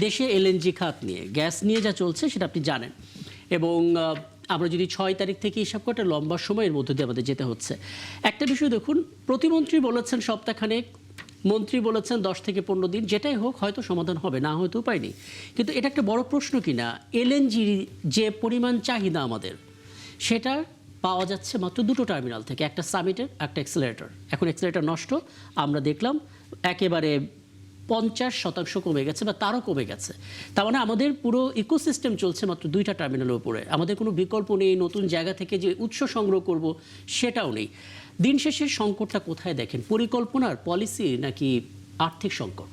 দেশে এলএনজি খাত নিয়ে, গ্যাস নিয়ে যা চলছে সেটা আপনি জানেন, এবং আমরা যদি 6 তারিখ থেকে হিসাব করে লম্বা সময়ের মধ্যে দিয়ে আমাদের যেতে হচ্ছে। একটা বিষয় দেখুন, প্রতিমন্ত্রী বলেছেন সপ্তাহখানেক, মন্ত্রী বলেছেন 10 থেকে 15 দিন, যেটাই হোক হয়তো সমাধান হবে, না হয়তো উপায় নেই। কিন্তু এটা একটা বড় প্রশ্ন কিনা, এলএনজি যে পরিমাণ চাহিদা আমাদের, সেটা পাওয়া যাচ্ছে মাত্র দুটো টার্মিনাল থেকে, একটা সামিটের, একটা এক্সেলারেটর। এখন এক্সেলারেটর নষ্ট, আমরা দেখলাম একেবারে 50% কমে গেছে বা তারও কমে গেছে। তার মানে আমাদের পুরো ইকোসিস্টেম চলছে মাত্র দুইটা টার্মিনালের উপরে। আমাদের কোনো বিকল্প নেই, নতুন জায়গা থেকে যে উৎস সংগ্রহ করব সেটাও নেই। দিন শেষে সংকটটা কোথায় দেখেন, পরিকল্পনার, পলিসি, নাকি আর্থিক সংকট?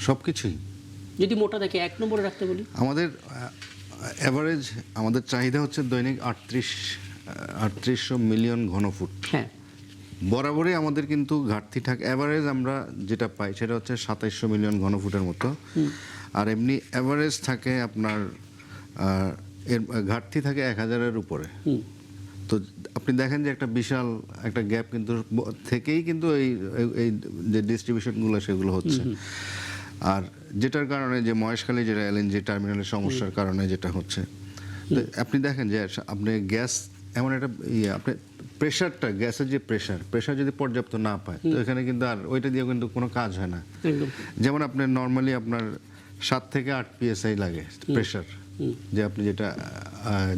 সবকিছুই যদি মোটা দেখে 1 নম্বরে রাখতে বলি, আমাদের এভারেজ আমাদের চাহিদা হচ্ছে দৈনিক 3800 মিলিয়ন ঘনফুট। হ্যাঁ, বরাবরই আমাদের কিন্তু ঘাটতি থাকে। এভারেজ আমরা যেটা পাই সেটা হচ্ছে 2700 মিলিয়ন ঘনফুটের মতো। আর এমনি এভারেজ থাকে আপনার এর ঘাটতি থাকে 1000-এর উপরে। তো আপনি দেখেন যে একটা বিশাল একটা গ্যাপ কিন্তু থেকেই কিন্তু এই যে ডিস্ট্রিবিউশনগুলো সেগুলো হচ্ছে। আর যেটার কারণে যে মহেশখালী যেটা এলএনজি টার্মিনালের সমস্যার কারণে যেটা হচ্ছে, তো আপনি দেখেন যে আপনি গ্যাস এমন একটা আপনি প্রেশারটা, গ্যাসের যে প্রেশার যদি পর্যাপ্ত না পায়, তো এখানে কিন্তু আর ওইটা দিয়ে কিন্তু কোনো কাজ হয় না। যেমন আপনি নর্মালি আপনার 7 থেকে 8 PSI লাগে প্রেশার, যে আপনি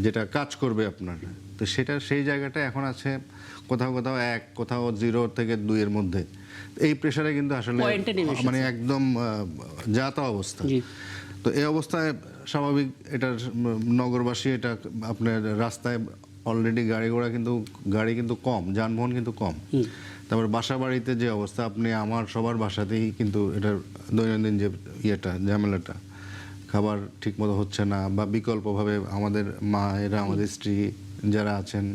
যেটা কাজ করবে আপনার, তো সেটা সেই জায়গাটা এখন আছে কোথাও কোথাও 1, কোথাও 0 থেকে 2 এর মধ্যে। এই প্রেশারে কিন্তু আসলে মানে একদম যা তা অবস্থা। তো এই অবস্থায় স্বাভাবিক এটার নগরবাসী, এটা আপনার রাস্তায় অলরেডি গাড়ি কিন্তু কম, যানবাহন কিন্তু কম। তারপর বাসা বাড়িতে যে অবস্থা, আপনি আমার সবার বাসাতেই কিন্তু এটার দৈনন্দিন যে ঝামেলাটা, খাবার ঠিক মতো হচ্ছে না, বা বিকল্পভাবে আমাদের মায়েরা, আমাদের স্ত্রী যারা আছেন,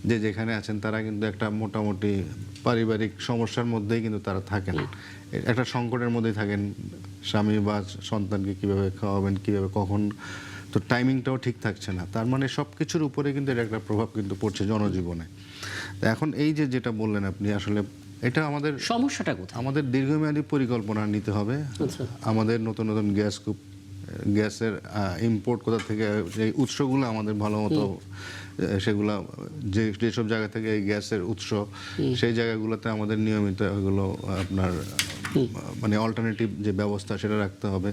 যে যেখানে আছেন, তারা কিন্তু একটা মোটামুটি পারিবারিক সমস্যার মধ্যেই কিন্তু তারা থাকেন, একটা সংকটের মধ্যেই থাকেন। স্বামী বা সন্তানকে কিভাবে খাওয়াবেন, কিভাবে কখন, তো টাইমিংটাও ঠিক থাকছে না। তার মানে সব কিছুর উপরে কিন্তু এটা একটা প্রভাব কিন্তু পড়ছে জনজীবনে। তো এখন এই যেটা বললেন আপনি, আসলে এটা আমাদের সমস্যাটা কোথায়? আমাদের দীর্ঘমেয়াদী পরিকল্পনা নিতে হবে। আমাদের নতুন নতুন গ্যাসের ইম্পোর্ট কোথা থেকে, এই উৎসগুলো আমাদের ভালো মতো, সেগুলো যেসব জায়গা থেকে এই গ্যাসের উৎস, সেই জায়গাগুলোতে আমাদের নিয়মিত এগুলো আপনার মানে অল্টারনেটিভ যে ব্যবস্থা সেটা রাখতে হবে।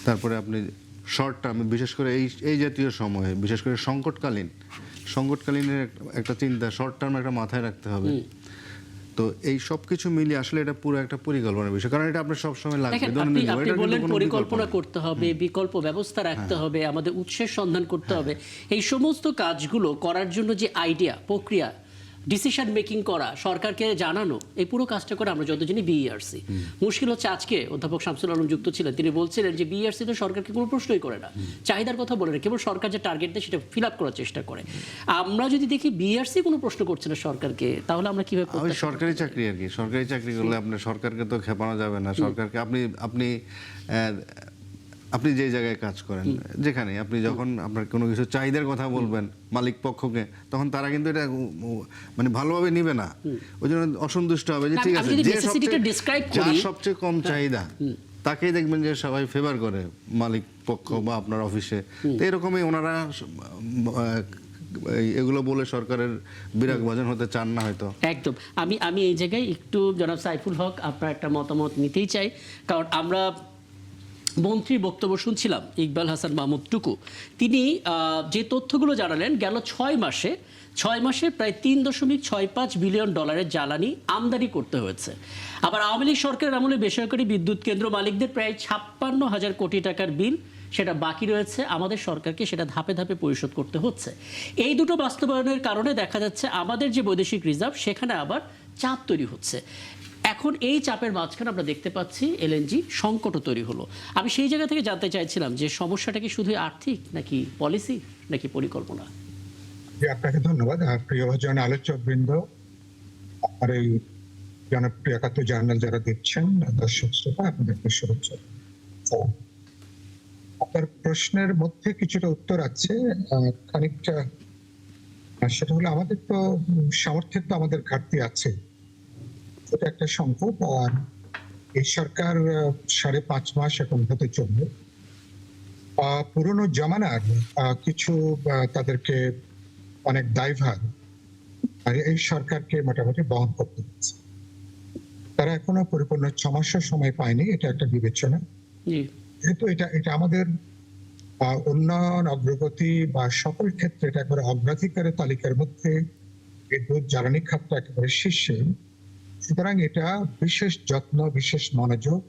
তারপরে আপনি শর্ট টার্মে, বিশেষ করে এই জাতীয় সময়ে, বিশেষ করে সংকটকালীনের একটা চিন্তা শর্ট টার্ম একটা মাথায় রাখতে হবে। তো এই সব কিছু মিলিয়ে আসলে এটা পুরো একটা পরিকল্পনার বিষয়, কারণ এটা আপনার সবসময় লাগবে। আপনি বললেন পরিকল্পনা করতে হবে, বিকল্প ব্যবস্থা রাখতে হবে, আমাদের উৎসের সন্ধান করতে হবে। এই সমস্ত কাজগুলো করার জন্য যে আইডিয়া, প্রক্রিয়া, ডিসিশন মেকিং করা, সরকারকে জানানো, এই পুরো কাজটা করে আমরা যত জানি বিইআরসি। মুশকিল হচ্ছে, আজকে অধ্যাপক শামসুল আলম যুক্ত ছিলেন, তিনি বলছিলেন যে বিইআরসি তো সরকারকে কোনো প্রশ্নই করে না, চাহিদার কথা বলে না, কেবল সরকার যে টার্গেট দেয় সেটা ফিল আপ করার চেষ্টা করে। আমরা যদি দেখি বিইআরসি কোনো প্রশ্ন করছে না সরকারকে, তাহলে আমরা কিভাবে? সরকারি চাকরি আর কি, সরকারি চাকরি করলে আপনার সরকারকে তো খেপানো যাবে না। সরকারকে আপনি যে জায়গায় কাজ করেন, যেখানে আপনি যখন আপনার কোনো কিছু চাহিদার কথা বলবেন মালিক পক্ষকে, তখন তারা কিন্তু এটা মানে ভালোভাবে নিবে না, ওই জন্য অসন্তুষ্ট হবে যে ঠিক আছে, যার সবচেয়ে কম চাহিদা তাকেই দেখবেন যে সবাই ফেভার করে, মালিক পক্ষ বা আপনার অফিসে। তো এরকমই ওনারা এগুলো বলে সরকারের বিরাগ ভাজন হতে চান না হয়তো। একদম। আমি এই জায়গায় একটু জনাব সাইফুল হক আপনার একটা মতামত নিতেই চাই, কারণ আমরা মন্ত্রীর বক্তব্য শুনছিলাম, ইকবাল হাসান মাহমুদ টুকু, তিনি যে তথ্যগুলো জানালেন, গেল 6 মাসে প্রায় $3.65 বিলিয়ন জ্বালানি আমদানি করতে হয়েছে। আবার আওয়ামী লীগ সরকারের আমলে বেসরকারি বিদ্যুৎ কেন্দ্র মালিকদের প্রায় 56,000 কোটি টাকার বিল, সেটা বাকি রয়েছে, আমাদের সরকারকে সেটা ধাপে ধাপে পরিশোধ করতে হচ্ছে। এই দুটো বাস্তবায়নের কারণে দেখা যাচ্ছে আমাদের যে বৈদেশিক রিজার্ভ, সেখানে আবার চাপ তৈরি হচ্ছে। এখন এই চাপের মাঝখানে আমরা দেখতে পাচ্ছি এলএনজি সংকটও তৈরি হলো। আমি সেই জায়গা থেকে জানতে চাইছিলাম যে সমস্যাটা কি শুধু আর্থিক, নাকি পলিসি, নাকি পরিকল্পনা? আপনাকে ধন্যবাদ। প্রিয়ভাজন আলোচকবৃন্দ, আর এই জনপ্রিয় একাত্তর জার্নাল যারা দেখছেন, দর্শক শ্রোতা, আপনাদেরকে শুভেচ্ছা। আপনার প্রশ্নের মধ্যে কিছুটা উত্তর আছে, খানিকটা সেটা হলো আমাদের তো সামর্থ্যের তো আমাদের ঘাটতি আছে, এটা একটা সংকট। আর এই সরকার 5.5 মাস এখন হতে চলবে। পুরনো জমানার কিছু তাদেরকে অনেক দায়ভার আর এই সরকারকে মোটামুটি বহন করতে হচ্ছে। তারা এখনো পরিপূর্ণ 6 মাসের সময় পায়নি, এটা একটা বিবেচনা। জি যেহেতু এটা আমাদের উন্নয়ন অগ্রগতি বা সকল ক্ষেত্রে এটা একেবারে অগ্রাধিকারের তালিকার মধ্যে বিদ্যুৎ জ্বালানি খাতটা একেবারে শীর্ষে, সুতরাং এটা বিশেষ যত্ন, বিশেষ মনোযোগ,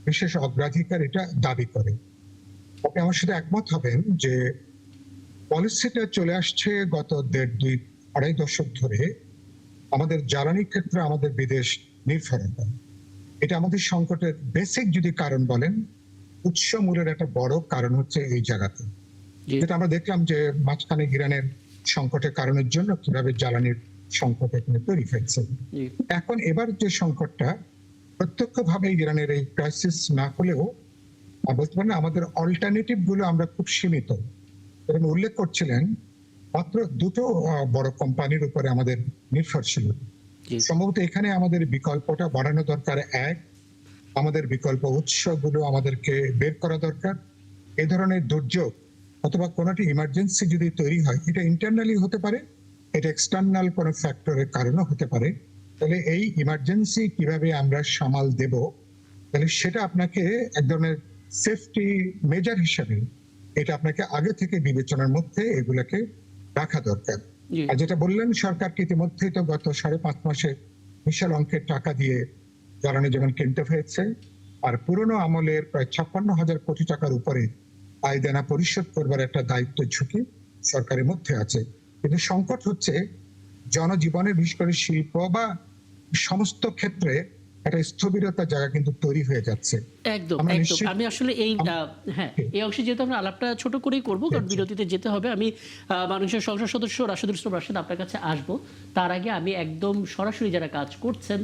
বিশেষ অগ্রাধিকার এটা দাবি করে। আপনি আমার সাথে একমত হবেন যে পলিসিটা চলে আসছে গত 1.5-2.5 দশক ধরে আমাদের জ্বালানি ক্ষেত্রে আমাদের বিদেশ নির্ভরতা। এটা আমাদের সংকটের বেসিক যদি কারণ বলেন, উৎস মূলের একটা বড় কারণ হচ্ছে এই জায়গাতে, জি যেটা আমরা দেখলাম যে মাঝখানে ইরানের সংকটের কারণের জন্য কিভাবে জ্বালানির সংকট এখানে তৈরি হয়েছে। জি এখন এবার যে সংকটটা প্রত্যক্ষভাবে ইরানের এই ক্রাইসিস না হলেও বলতে পারেন আমাদের অল্টারনেটিভ গুলো আমরা খুব সীমিত। এবং উল্লেখ করছিলেন মাত্র দুটো বড় কোম্পানির উপরে আমাদের নির্ভরশীল। জি সম্ভবত এখানে আমাদের বিকল্পটা বাড়ানো দরকার। আমাদের বিকল্প উৎসগুলো আমাদেরকে বের করা দরকার। এই ধরনের দুর্যোগ অথবা কোনোটি ইমার্জেন্সি যদি তৈরি হয়, এটা ইন্টারনালি হতে পারে, এটা এক্সটার্নাল কোনো ফ্যাক্টরের কারণে হতে পারে। তাহলে এই ইমার্জেন্সি কিভাবে আমরা সামাল দেব, তাহলে সেটা আপনাকে এক ধরনের সেফটি মেজার হিসেবে এটা আপনাকে আগে থেকে বিবেচনার মধ্যে এগুলোকে রাখা দরকার। জি আর যেটা বললেন, সরকারকে ইতিমধ্যেই তো গত 5.5 মাসে বিশাল অঙ্কের টাকা দিয়ে জ্বালানি যেমন কিনতে হয়েছে, আর পুরনো আমলের প্রায় 56,000 কোটি টাকার উপরে আয় দেনা পরিশোধ করবার একটা দায়িত্ব ঝুঁকি সরকারের মধ্যে আছে। কিন্তু সংকট হচ্ছে জনজীবনের, বিশেষ করে শিল্প বা সমস্ত ক্ষেত্রে একটা স্থবিরতা জায়গা কিন্তু তৈরি হয়ে যাচ্ছে। একদম আমরা একদম নিশ্চিত- আমি আসলে এই হ্যাঁ এই অংশে যেহেতু আমরা আলাপটা ছোট করেই করব, কারণ বিরতিতে যেতে হবে। আমি বাংলাদেশের সংসদ সদস্য রাশেদুল ইসলাম রাশেদ আপনার কাছে আসবো। তার আগে আমি একদম সরাসরি যারা কাজ করছেন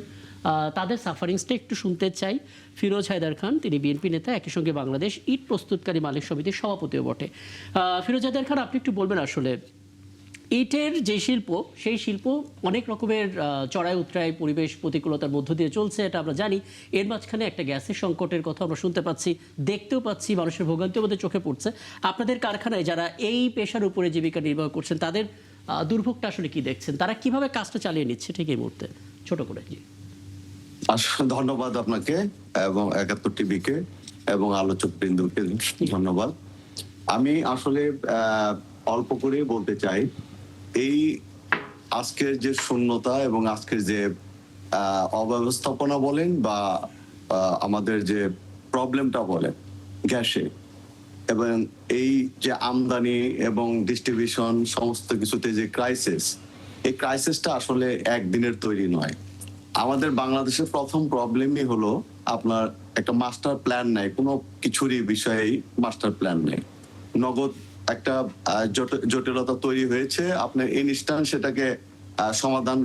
তাদের সাফারিংসটা একটু শুনতে চাই। ফিরোজ হায়দার খান, তিনি বিএনপি নেতা, একই সঙ্গে বাংলাদেশ ইট প্রস্তুতকারী মালিক সমিতির সভাপতিও বটে। ফিরোজ হায়দার খান, আপনি একটু বলবেন আসলে ইটের যে শিল্প, সেই শিল্প অনেক রকমের চড়াই উতরাই পরিবেশ প্রতিকূলতার মধ্য দিয়ে চলছে, এটা আমরা জানি। এর মাঝখানে একটা গ্যাসের সংকটের কথা আমরা শুনতে পাচ্ছি, দেখতেও পাচ্ছি, মানুষের ভোগান্তি আমাদের চোখে পড়ছে। আপনাদের কারখানায় যারা এই পেশার উপরে জীবিকা নির্বাহ করছেন, তাদের দুর্ভোগটা আসলে কি দেখছেন? তারা কিভাবে কাজটা চালিয়ে নিচ্ছে ঠিক এই মুহূর্তে, ছোট করে? ধন্যবাদ আপনাকে এবং 71 টিভিকে এবং আলোচক বৃন্দকে ধন্যবাদ। আমি আসলে অল্প করে বলতে চাই, এই আজকের যে শূন্যতা এবং আজকের যে অব্যবস্থাপনা বলেন বা আমাদের যে প্রবলেমটা বলেন গ্যাসে, এবং এই যে আমদানি এবং ডিস্ট্রিবিউশন সমস্ত কিছুতে যে ক্রাইসিস, এই ক্রাইসিসটা আসলে একদিনের তৈরি নয়। আমাদের বাংলাদেশের প্রথম প্রবলেমই হলো আপনার একটা মাস্টার প্ল্যান নাই, কোনো কিছুরই বিষয়েই মাস্টার প্ল্যান নেই। নগদ একটা জটিলতা তৈরি হয়েছে, আপনার ইনস্ট্যান্ট সেটাকে সমাধান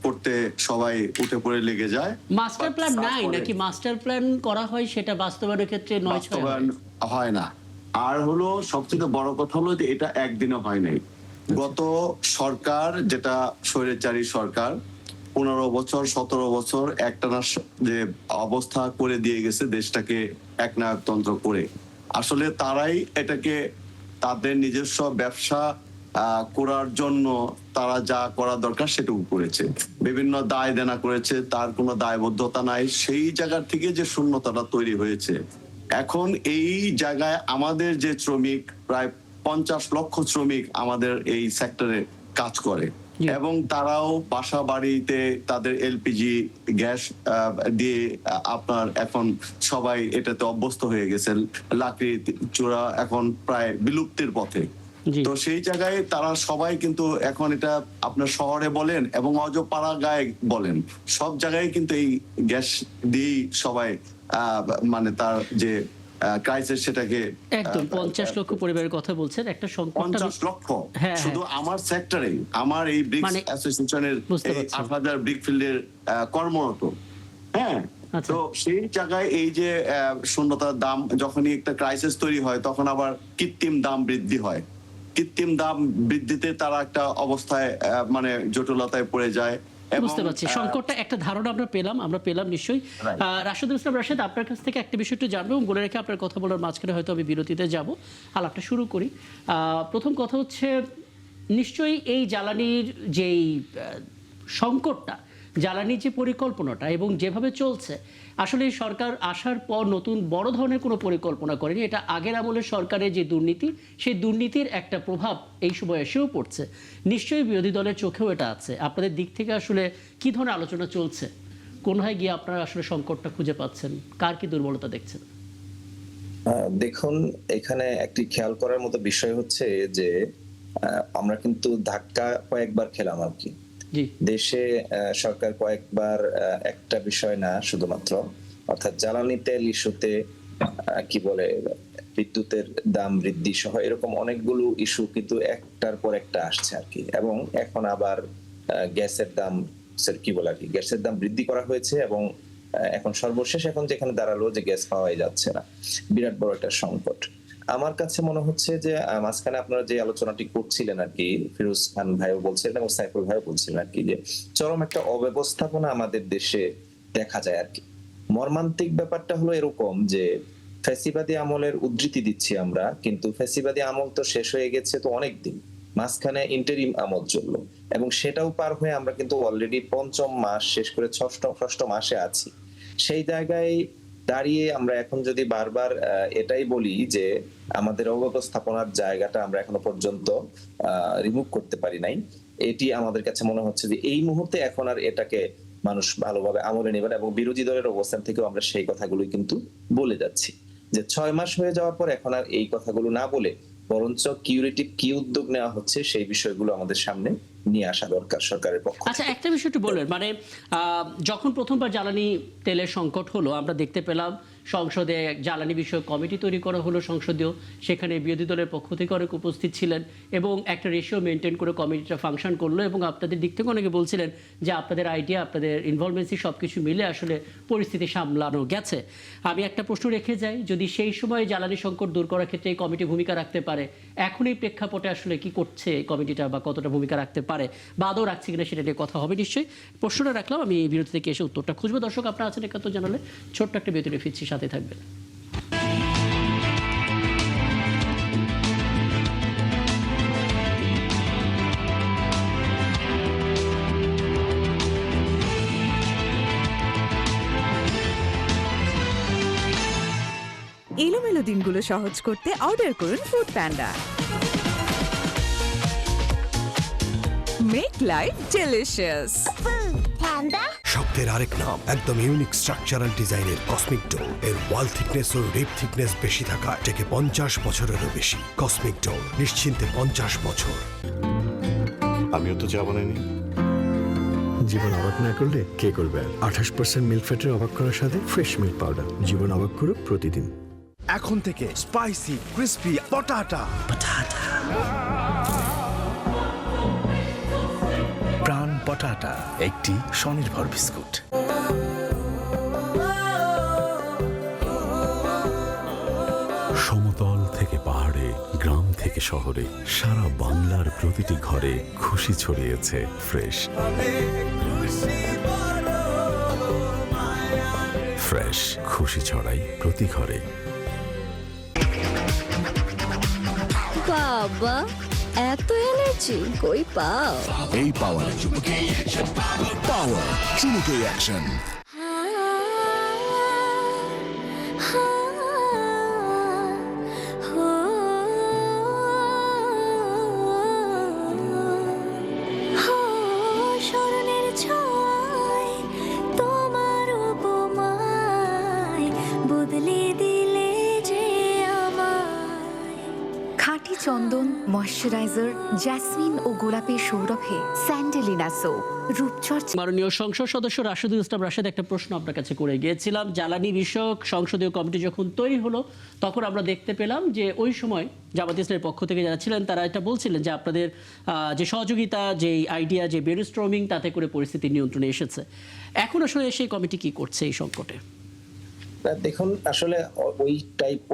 করতে সবাই উঠে পড়ে লেগে যায়। মাস্টার প্ল্যান নাই নাকি মাস্টার প্ল্যান করা হয় সেটা বাস্তবায়নের ক্ষেত্রে নয় ছয় বাস্তবায়ন হয় না। আর হলো সবচেয়ে বড় কথা হলো যে এটা একদিনে হয় নাই। গত সরকার, যেটা স্বৈরাচারী সরকার, 15 বছর 17 বছর একটানা যে অবস্থা করে দিয়ে গেছে দেশটাকে একনায়কতন্ত্র করে, আসলে তারাই এটাকে তাদের নিজস্ব ব্যবসা করার জন্য তারা যা করা দরকার সেটুকু করেছে, বিভিন্ন দায় দেনা করেছে, তার কোনো দায়বদ্ধতা নাই। সেই জায়গা থেকে যে শূন্যতাটা তৈরি হয়েছে, এখন এই জায়গায় আমাদের যে শ্রমিক, প্রায় 50 লক্ষ শ্রমিক আমাদের এই সেক্টরে কাজ করে, এবং তারাও বাসা বাড়িতে তাদের এলপিজি গ্যাস দিয়ে আপনার এখন সবাই এটাতে অভ্যস্ত হয়ে গেছে। লাকড়ি চূড়া এখন প্রায় বিলুপ্তির পথে। তো সেই জায়গায় তারা সবাই কিন্তু এখন এটা আপনার শহরে বলেন এবং অজপাড়া গায়ে বলেন, সব জায়গায় কিন্তু এই গ্যাস দিয়েই সবাই মানে তার যে ক্রাইসিস সেটাকে একদম 50 লক্ষ পরিবারের কথা বলছেন, একটা সংকট 50 লক্ষ শুধু আমার সেক্টরে, আমার এই ব্রিক্স অ্যাসোসিয়েশনের 8000 ব্রিক ফিল্ডের কর্মরত। হ্যাঁ, তো সেই জায়গায় এই যে শূন্যতার দাম, যখনই একটা ক্রাইসিস তৈরি হয় তখন আবার কৃত্রিম দাম বৃদ্ধি হয়। কৃত্রিম দাম বৃদ্ধিতে তারা একটা অবস্থায় মানে জটিলতায় পড়ে যায়। বুঝতে পারছি সংকটটা একটা ধারণা আমরা পেলাম নিশ্চয়ই। রাশেদুল ইসলাম রাশেদ, আপনার কাছ থেকে একটা বিষয় একটু জানবো এবং বলে রেখে আপনার কথা বলার মাঝখানে হয়তো আমি বিরতিতে যাব, আলাপটা শুরু করি। প্রথম কথা হচ্ছে, নিশ্চয়ই এই জ্বালানির যেই সংকটটা, জ্বালানির যে পরিকল্পনাটা এবং যেভাবে চলছে, আসলে সরকার আসার পর নতুন বড় ধরনের কোনো পরিকল্পনা করেনি। এটা আগের আমলের সরকারের যে দুর্নীতি, সেই দুর্নীতির একটা প্রভাব এই সময় এসেও পড়ছে। নিশ্চয়ই বিরোধী দলের চোখেও এটা আছে। আপনাদের দিক থেকে আসলে কি ধরনের আলোচনা চলছে? কোনভাবে গিয়ে আপনারা আসলে সংকটটা খুঁজে পাচ্ছেন? কার কি দুর্বলতা দেখছেন? দেখুন, এখানে একটি খেয়াল করার মতো বিষয় হচ্ছে যে আমরা কিন্তু ধাক্কা কয়েকবার খেলাম আর কি। দেশে সরকার কয়েকবার একটা বিষয় না শুধুমাত্র, অর্থাৎ জ্বালানি তেল ইস্যুতে কি বলে বিদ্যুতের দাম বৃদ্ধি সহ এরকম অনেকগুলো ইস্যু কিন্তু একটার পর একটা আসছে আর কি। এবং এখন আবার গ্যাসের দাম কি বলে আর কি, গ্যাসের দাম বৃদ্ধি করা হয়েছে এবং এখন সর্বশেষ এখন যেখানে দাঁড়ালো যে গ্যাস পাওয়াই যাচ্ছে না, বিরাট বড় একটা সংকট। আমার কাছে মনে হচ্ছে যে মাঝখানে আপনারা যে আলোচনাটি করছিলেন আর কি, ফিরোজ খান ভাইও বলছিলেন এবং সাইফুল ভাইও বলছিলেন আর কি, যে চরম একটা অব্যবস্থাপনা আমাদের দেশে দেখা যায় আর কি। মর্মান্তিক ব্যাপারটা হলো এরকম যে ফ্যাসিবাদী আমলের উদ্ধৃতি দিচ্ছি আমরা, কিন্তু ফ্যাসিবাদী আমল তো শেষ হয়ে গেছে তো অনেক দিন, মাঝখানে ইন্টারিম আমল চললো এবং সেটাও পার হয়ে আমরা কিন্তু অলরেডি পঞ্চম মাস শেষ করে ষষ্ঠ মাসে আছি। সেই জায়গায় দাঁড়িয়ে আমরা এখন যদি বারবার এটাই বলি যে আমাদের অব্যবস্থাপনার জায়গাটা আমরা এখনো পর্যন্ত রিমুভ করতে পারি নাই, এটি আমাদের কাছে মনে হচ্ছে যে এই মুহূর্তে এখন আর এটাকে মানুষ ভালোভাবে আমলে নেবেন এবং বিরোধী দলের অবস্থান থেকেও আমরা সেই কথাগুলোই কিন্তু বলে যাচ্ছি যে 6 মাস হয়ে যাওয়ার পর এখন আর এই কথাগুলো না বলে বরঞ্চ কিউরেটিভ কি উদ্যোগ নেওয়া হচ্ছে সেই বিষয়গুলো আমাদের সামনে নিয়ে আসা দরকার সরকারের পক্ষ থেকে। আচ্ছা, একটা বিষয় একটু বলবেন, মানে যখন প্রথমবার জ্বালানি তেলের সংকট হলো, আমরা দেখতে পেলাম সংসদে জ্বালানি বিষয়ক কমিটি তৈরি করা হলো সংসদীয়, সেখানে বিরোধী দলের পক্ষ থেকে অনেক উপস্থিত ছিলেন এবং একটা রেশিও মেনটেন করে কমিটিটা ফাংশন করলো এবং আপনাদের দিক থেকে অনেকে বলছিলেন যে আপনাদের আইডিয়া, আপনাদের ইনভলভমেন্সি সব কিছু মিলে আসলে পরিস্থিতি সামলানো গেছে। আমি একটা প্রশ্ন রেখে যাই, যদি সেই সময় জ্বালানি সংকট দূর করার ক্ষেত্রে এই কমিটি ভূমিকা রাখতে পারে, এখন এই প্রেক্ষাপটে আসলে কি করছে এই কমিটিটা বা কতটা ভূমিকা রাখতে পারে বা আদৌ রাখছে কিনা সেটা নিয়ে কথা হবে নিশ্চয়ই। প্রশ্নটা রাখলাম, আমি এই বিরতি থেকে এসে উত্তরটা খুঁজবো। দর্শক, আপনারা আছেন একাত্তর জানালে, ছোট্ট একটা বিরতিতে ফিরছি, সাথে থাকবেন। এলোমেলো দিনগুলো সহজ করতে অর্ডার করুন food panda. Make life delicious. শব্দের আরেক নাম, একদম ইউনিক স্ট্রাকচারাল ডিজাইনের কসমিক ডোর। এর ওয়াল থিকনেস ও রিপ থিকনেস বেশি থাকায় থেকে 50 বছরেরও বেশি। কসমিক ডোর, নিশ্চিন্তে 50 বছর। আমিও তো চা বানাইনি। জীবন অবাক না করলে কে করবে? 28% মিল্ক ফ্যাটের অবাক করার সাথে ফ্রেশ মিল্ক পাউডার। জীবন অবাক করুক প্রতিদিন। এখন থেকে স্পাইসি ক্রিস্পি পটাটা। প্রাণ পটাটা একটি স্বনির্ভর বিস্কুট। সমতল থেকে পাহাড়ে, গ্রাম থেকে শহরে, সারা বাংলার প্রতিটি ঘরে খুশি ছড়িয়েছে ফ্রেশ। ফ্রেশ খুশি ছড়াই প্রতি ঘরে। বাবা, এত এনার্জি কই পাও? এই পাওয়ার চুমুকে অ্যাকশন। চন্দন, ময়শ্চারাইজার, জ্যাসমিন ও গোলাপের সৌরভে স্যান্ডেলিনা সোপ, রূপচর্চা। মাননীয় সংসদ সদস্য রাশেদুল ইসলাম রাশেদ, একটা প্রশ্ন আপনার কাছে করে গিয়েছিলাম। জ্বালানি বিষয়ক সংসদীয় কমিটি যখন তৈরি হলো, তখন আমরা দেখতে পেলাম যে ওই সময় জামায়াত ইসলামের পক্ষ থেকে যারা ছিলেন তারা এটা বলছিলেন যে আপনাদের যে সহযোগিতা, যে আইডিয়া, যে ব্রেনস্টর্মিং, তাতে করে পরিস্থিতি নিয়ন্ত্রণে এসেছে। এখন আসলে সেই কমিটি কি করছে এই সংকটে? দেখুন, আসলে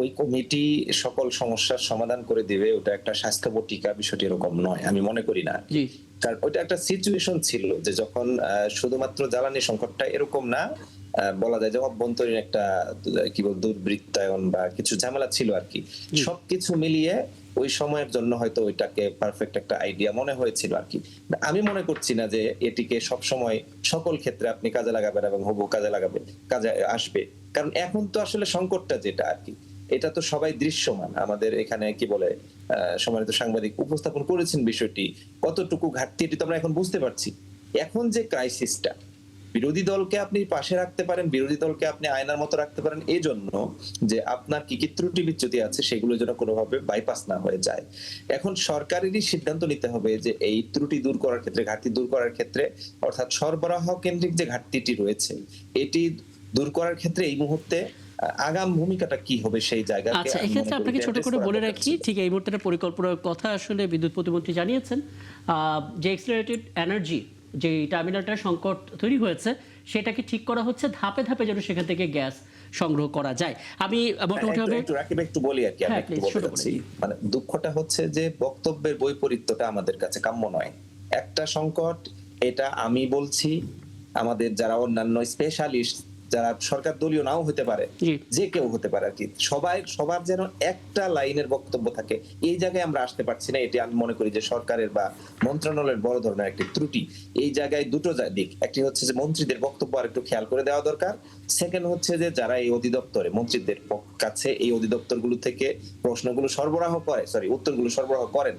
ওই কমিটি সকল সমস্যার সমাধান করে দিবে, ওটা একটা স্বাস্থ্য বটিকা, বিষয়টি এরকম নয়, আমি মনে করি না। কারণ ওইটা একটা সিচুয়েশন ছিল যে যখন শুধুমাত্র জ্বালানি সংকটটা এরকম না, বলা যায় যে অভ্যন্তরীণ একটা কি বল দুর্বৃত্তায়ন বা কিছু ঝামেলা ছিল আর কি, সবকিছু মিলিয়ে ওই সময়ের জন্য হয়তো ওইটাকে পারফেক্ট একটা আইডিয়া মনে হয়েছিল আর কি। আমি মনে করছি না যে এটিকে সব সময় সকল ক্ষেত্রে আপনি কাজে লাগাবেন এবং হবু কাজে লাগাবেন, কাজে আসবে, কারণ এখন তো আসলে সংকটটা যেটা আর কি, এটা তো সবাই দৃশ্যমান। আমাদের এখানে কি বলে সম্মানিত সাংবাদিক উপস্থাপন করেছেন বিষয়টি, কতটুকু ঘাটতি এটি তো আমরা এখন বুঝতে পারছি। এখন যে ক্রাইসিসটা, বিরোধী দলকে আপনি পাশে রাখতে পারেন, বিরোধী দলকে আপনি আয়নার মতো রাখতে পারেন এই জন্য যে আপনার কি কি ত্রুটি বিচ্যুতি আছে সেগুলো যেন কোনোভাবে বাইপাস না হয়ে যায়। এখন সরকারেরই সিদ্ধান্ত নিতে হবে যে এই ত্রুটি দূর করার ক্ষেত্রে, ঘাটতি দূর করার ক্ষেত্রে, অর্থাৎ সরবরাহ কেন্দ্রিক যে ঘাটতিটি রয়েছে এটি দূর করার ক্ষেত্রে এই মুহূর্তে আগাম ভূমিকাটা কি হবে সেই জায়গায়। আচ্ছা, এক্ষেত্রে আপনাকে ছোট করে বলে রাখি, ঠিক এই মুহূর্তে পরিকল্পনার কথা আসলে বিদ্যুৎ প্রতিমন্ত্রী জানিয়েছেন যে এক্সিলারেটেড এনার্জি যে টার্মিনালটার সংকট তৈরি হয়েছে সেটাকে ঠিক করা হচ্ছে, ধাপে ধাপে যেন সেখান থেকে গ্যাস সংগ্রহ করা যায়। আমি মোটামুটি একটু বলি আর কি, আমি একটু বলতে চাচ্ছি, মানে দুঃখটা হচ্ছে যে বক্তব্যের বৈপরীত্যটা আমাদের কাছে কাম্য নয়। একটা সংকট, এটা আমি বলছি, আমাদের যারা অন্যান্য স্পেশালিস্ট যারা সরকার দলীয় নাও হতে পারে, যে কেউ হতে পারে আর কি, সবার যেন একটা লাইনের বক্তব্য থাকে, এই জায়গায় আমরা আসতে পারছি না। এটি আমি মনে করি যে সরকারের বা মন্ত্রণালয়ের বড় ধরনের একটি ত্রুটি। এই জায়গায় দুটো দিক, একটি হচ্ছে যে মন্ত্রীদের বক্তব্য আর একটু খেয়াল করে দেওয়া দরকার, সেকেন্ড হচ্ছে যে যারা এই অধিদপ্তরে মন্ত্রীদের কাছে এই অধিদপ্তরগুলো থেকে প্রশ্নগুলো সরবরাহ করে, উত্তরগুলো সরবরাহ করেন,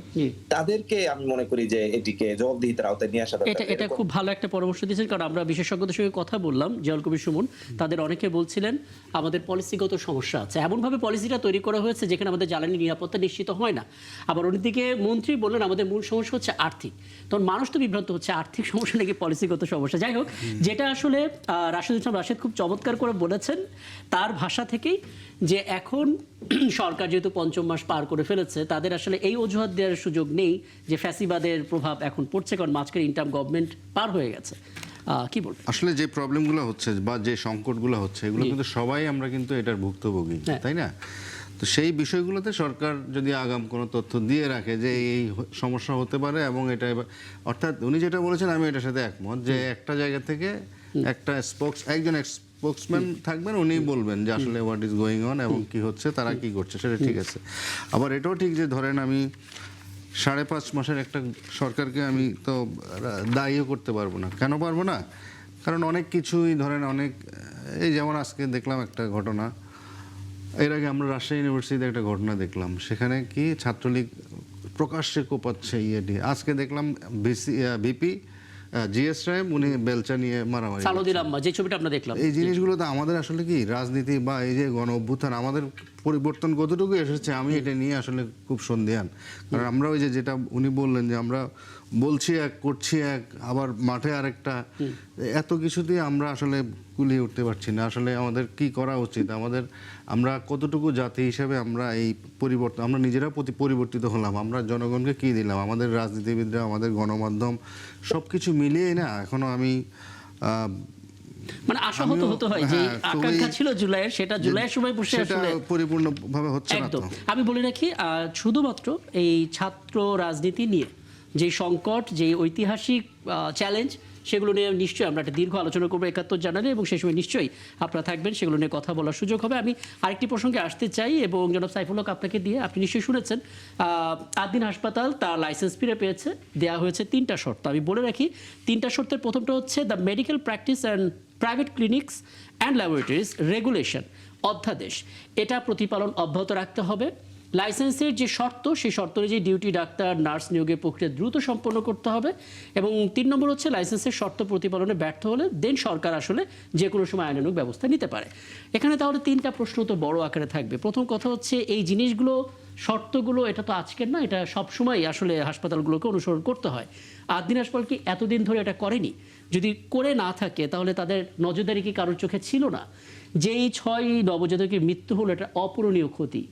তাদেরকে আমি মনে করি যে এটিকে জবাবদিহিতার আওতায় নিয়ে আসা দরকার। এটা খুব ভালো একটা পরামর্শ দিয়েছেন, কারণ আমরা বিশেষজ্ঞদের সঙ্গে কথা বললাম, জিয়াউল কবির সুমন, তাদের অনেকে বলছিলেন আমাদের পলিসিগত সমস্যা আছে, এমনভাবে পলিসিটা তৈরি করা হয়েছে যেখানে আমাদের জ্বালানি নিরাপত্তা নিশ্চিত হয় না। আবার অন্যদিকে মন্ত্রী বললেন আমাদের মূল সমস্যা হচ্ছে আর্থিক, তখন মানুষ তো বিভ্রান্ত হচ্ছে আর্থিক সমস্যা নাকি পলিসিগত সমস্যা। যাই হোক, যেটা আসলে রাশেদ ইসলাম রাশেদ খুব চমৎকার করে বলেছেন তার ভাষা থেকেই, যে এখন সরকার যেহেতু পঞ্চম মাস পার করে ফেলেছে, তাদের আসলে এই অজুহাত দেওয়ার সুযোগ নেই যে ফ্যাসিবাদের প্রভাব এখন পড়ছে, কারণ মাঝখানে ইন্টার্ম গভর্নমেন্ট পার হয়ে গেছে। কি বলবো, আসলে যে প্রবলেমগুলো হচ্ছে বা যে সংকটগুলো হচ্ছে এগুলো কিন্তু সবাই আমরা কিন্তু এটার ভুক্তভোগী, তাই না? তো সেই বিষয়গুলোতে সরকার যদি আগাম কোনো তথ্য দিয়ে রাখে যে এই সমস্যা হতে পারে, এবং এটা অর্থাৎ উনি যেটা বলেছেন আমি এটার সাথে একমত, যে একটা জায়গা থেকে একটা একজন স্পোক্সম্যান থাকবেন, উনি বলবেন যে আসলে হোয়াট ইজ গোয়িং অন এবং কি হচ্ছে, তারা কি করছে, সেটা ঠিক আছে। আবার এটাও ঠিক যে ধরেন আমি 5.5 মাসের একটা সরকারকে আমি তো দায়ীও করতে পারবো না। কেন পারবো না? কারণ অনেক কিছুই ধরেন এই যেমন আজকে দেখলাম একটা ঘটনা, এর আগে আমরা রাজশাহী ইউনিভার্সিটিতে একটা ঘটনা দেখলাম, সেখানে কি ছাত্রলীগ প্রকাশ্যে কোপাচ্ছে ইয়েটি। আজকে দেখলাম ভিপি জিএস সাহেব উনি বেলচা নিয়ে মারামারি, যে ছবিটা আমরা দেখলাম। এই জিনিসগুলো তো আমাদের আসলে কি রাজনীতি বা এই যে গণ অভ্যুত্থান, আমাদের পরিবর্তন কতটুকু এসেছে আমি এটা নিয়ে আসলে খুব সন্দেহান। কারণ আমরা ওই যে যেটা উনি বললেন যে আমরা বলছি এক, করছি এক, আবার মাঠে আরেকটা, এত কিছুতেই আমরা আসলে কুলিয়ে উঠতে পারছি না। আসলে আমাদের কি করা উচিত, আমরা কতটুকু জাতি হিসেবে আমরা এই পরিবর্তন, আমরা নিজেরা পরিবর্তিত হলাম, আমরা জনগণকে কি দিলাম, আমাদের রাজনীতিবিদরা, আমাদের গণমাধ্যম সবকিছু মিলিয়ে না এখনো আমি মানে আশাহত হতে হয় যে আকাঙ্ক্ষা ছিল জুলাইয়ের, সেটা জুলাইয়ের সময় বসে আসলে পরিপূর্ণভাবে হচ্ছে না। আমি বলে রাখি, শুধুমাত্র এই ছাত্র রাজনীতি নিয়ে যে সংকট, যে ঐতিহাসিক চ্যালেঞ্জ, সেগুলো নিয়ে নিশ্চয়ই আমরা একটা দীর্ঘ আলোচনা করবো 71 জানুয়ারি, এবং সেই সময় নিশ্চয়ই আপনারা থাকবেন, সেগুলো নিয়ে কথা বলার সুযোগ হবে। আমি আরেকটি প্রসঙ্গে আসতে চাই, এবং জনাব সাইফুল হক আপনাকে দিয়ে, আপনি নিশ্চয়ই শুনেছেন আদিন হাসপাতাল তার লাইসেন্স ফিরে পেয়েছে, দেওয়া হয়েছে 3টা শর্ত। আমি বলে রাখি 3টা শর্তের প্রথমটা হচ্ছে the medical practice and private clinics and laboratories regulation অধ্যাদেশ, এটা প্রতিপালন অব্যাহত রাখতে হবে। লাইসেন্সের যে শর্ত, সেই শর্ত অনুযায়ী ডিউটি ডাক্তার, নার্স নিয়োগের প্রক্রিয়া দ্রুত সম্পন্ন করতে হবে। এবং 3 নম্বর হচ্ছে লাইসেন্সের শর্ত প্রতিপালনে ব্যর্থ হলে দেন সরকার আসলে যে কোনো সময় আইনানুগ ব্যবস্থা নিতে পারে। এখানে তাহলে 3টা প্রশ্ন তো বড় আকারে থাকবে। প্রথম কথা হচ্ছে এই জিনিসগুলো, শর্তগুলো, এটা তো আজকের না, এটা সবসময় আসলে হাসপাতালগুলোকে অনুসরণ করতে হয়। আদিন হাসপাতাল কি এতদিন ধরে এটা করেনি? যদি করে না থাকে তাহলে তাদের নজরদারি কি কারোর চোখে ছিল না? যেই 6 নবজাতকের মৃত্যু হলো, এটা অপূরণীয় ক্ষতি,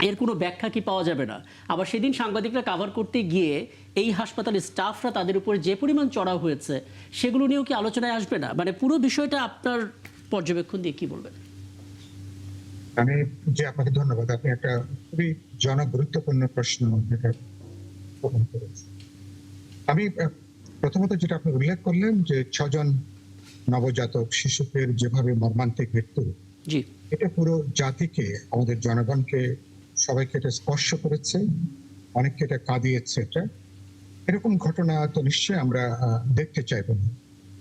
এর কোনো ব্যাখ্যা কি পাওয়া যাবে না? আবার সেদিন সাংবাদিকরা কাভার করতে গিয়ে এই হাসপাতালের স্টাফরা তাদের উপরে যে পরিমাণ চড়াও হয়েছে, সেগুলো নিয়েও কি আলোচনায় আসবে না? মানে পুরো বিষয়টা আপনার পর্যবেক্ষণ দিয়ে কি বলবেন? আমি যে আপনাকে ধন্যবাদ, আপনি একটা খুবই জনগুরুত্বপূর্ণ প্রশ্ন আমি প্রথমত যেটা আপনি উল্লেখ করলেন যে 6 জন নবজাতক শিশুদের যেভাবে মর্মান্তিক মৃত্যু, জি, এটা পুরো জাতিকে, আমাদের জনগণকে, সবাইকে এটা স্পর্শ করেছে, অনেককে এটা কাঁদিয়েছে। এরকম ঘটনা তো নিশ্চয়ই আমরা দেখতে চাইবো না।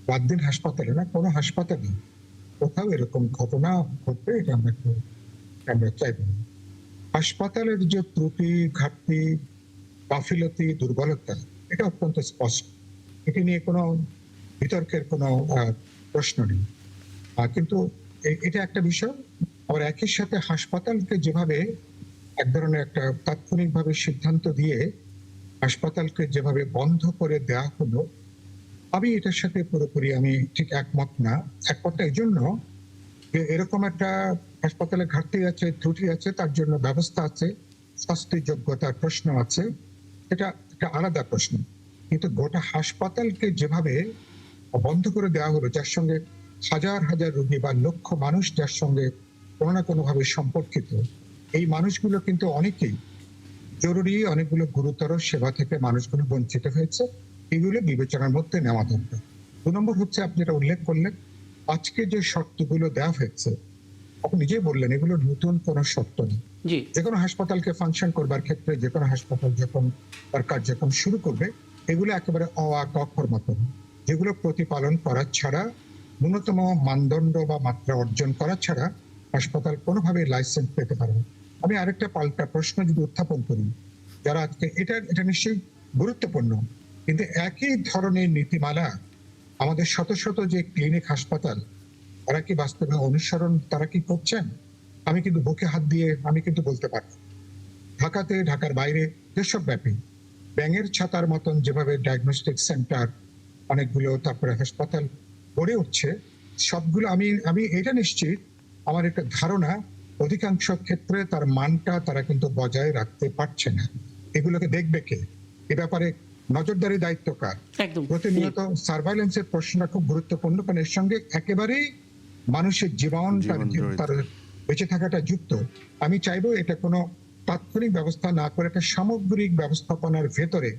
রাতদিন হাসপাতালে না, কোনো হাসপাতালে কোথাও এরকম ঘটনা ঘটবে এটা আমরা চাইবো না। হাসপাতালের যে ত্রুটি, ঘাটতি, গাফিলতি, দুর্বলতা, এটা অত্যন্ত স্পষ্ট। এটি নিয়ে কোনো বিতর্কের কোনো প্রশ্ন নেই। কিন্তু এটা একটা বিষয়। আবার একই সাথে হাসপাতালকে যেভাবে এক ধরনের একটা তাৎক্ষণিকভাবে সিদ্ধান্ত দিয়ে হাসপাতালকে যেভাবে বন্ধ করে দেওয়া হলো, আমি এটার সাথে পুরোপুরি আমি ঠিক একমত না। একমত এই জন্য যে এরকম একটা হাসপাতালে ঘাটতি আছে, ত্রুটি আছে, তার জন্য ব্যবস্থা আছে, স্বাস্থ্য যোগ্যতার প্রশ্ন আছে, এটা একটা আলাদা প্রশ্ন। কিন্তু গোটা হাসপাতালকে যেভাবে বন্ধ করে দেওয়া হলো, যার সঙ্গে হাজার হাজার রোগী বা লক্ষ মানুষ যার সঙ্গে কোনো না কোনো ভাবে সম্পর্কিত, এই মানুষগুলো কিন্তু অনেকেই জরুরি, অনেকগুলো গুরুতর সেবা থেকে মানুষগুলো বঞ্চিত হয়েছে। এগুলো বিবেচনার মধ্যে নেওয়া দরকার। 2 নম্বর হচ্ছে, আপনি যেটা উল্লেখ করলেন, আজকে যে শর্তগুলো দেওয়া হয়েছে, আপনি নিজেই বললেন এগুলো নতুন কোনো শর্ত নেই। যে কোনো হাসপাতালকে ফাংশন করবার ক্ষেত্রে, যে কোনো হাসপাতাল যখন তার কার্যক্রম শুরু করবে, এগুলো একেবারে অক্ষর মতন, যেগুলো প্রতিপালন করা ছাড়া, ন্যূনতম মানদণ্ড বা মাত্রা অর্জন করা ছাড়া হাসপাতাল কোনোভাবে লাইসেন্স পেতে পারে না। আমি আরেকটা পাল্টা প্রশ্ন যদি উত্থাপন করি, যারা আজকে এটা নিশ্চয়ই গুরুত্বপূর্ণ, কিন্তু একই ধরনের নীতিমালা আমাদের শত শত যে ক্লিনিক, হাসপাতাল, তারা কি বাস্তবে অনুসরণ, তারা কি করছেন? আমি কিন্তু বুকে হাত দিয়ে আমি কিন্তু বলতে পারি, ঢাকাতে, ঢাকার বাইরে, দেশব্যাপী ব্যাঙের ছাতার মতন যেভাবে ডায়াগনস্টিক সেন্টার অনেকগুলো, তারপরে হাসপাতাল গড়ে উঠছে, সবগুলো আমি এটা নিশ্চিত, আমার একটা ধারণা, অধিকাংশ ক্ষেত্রে তার মানটা তারা কিন্তু বজায় রাখতে পারছে না। এগুলোকে দেখবে কে? এ ব্যাপারে নজরদারি দায়িত্ব কার? প্রতিনিয়ত সার্ভাইলেন্সের প্রশ্নটা খুব গুরুত্বপূর্ণ, কারণ এর সঙ্গে একেবারেই মানুষের জীবন, তার বেঁচে থাকাটা যুক্ত। আমি চাইবো এটা কোনো তাৎক্ষণিক ব্যবস্থা না করে একটা সামগ্রিক ব্যবস্থাপনার ভেতরে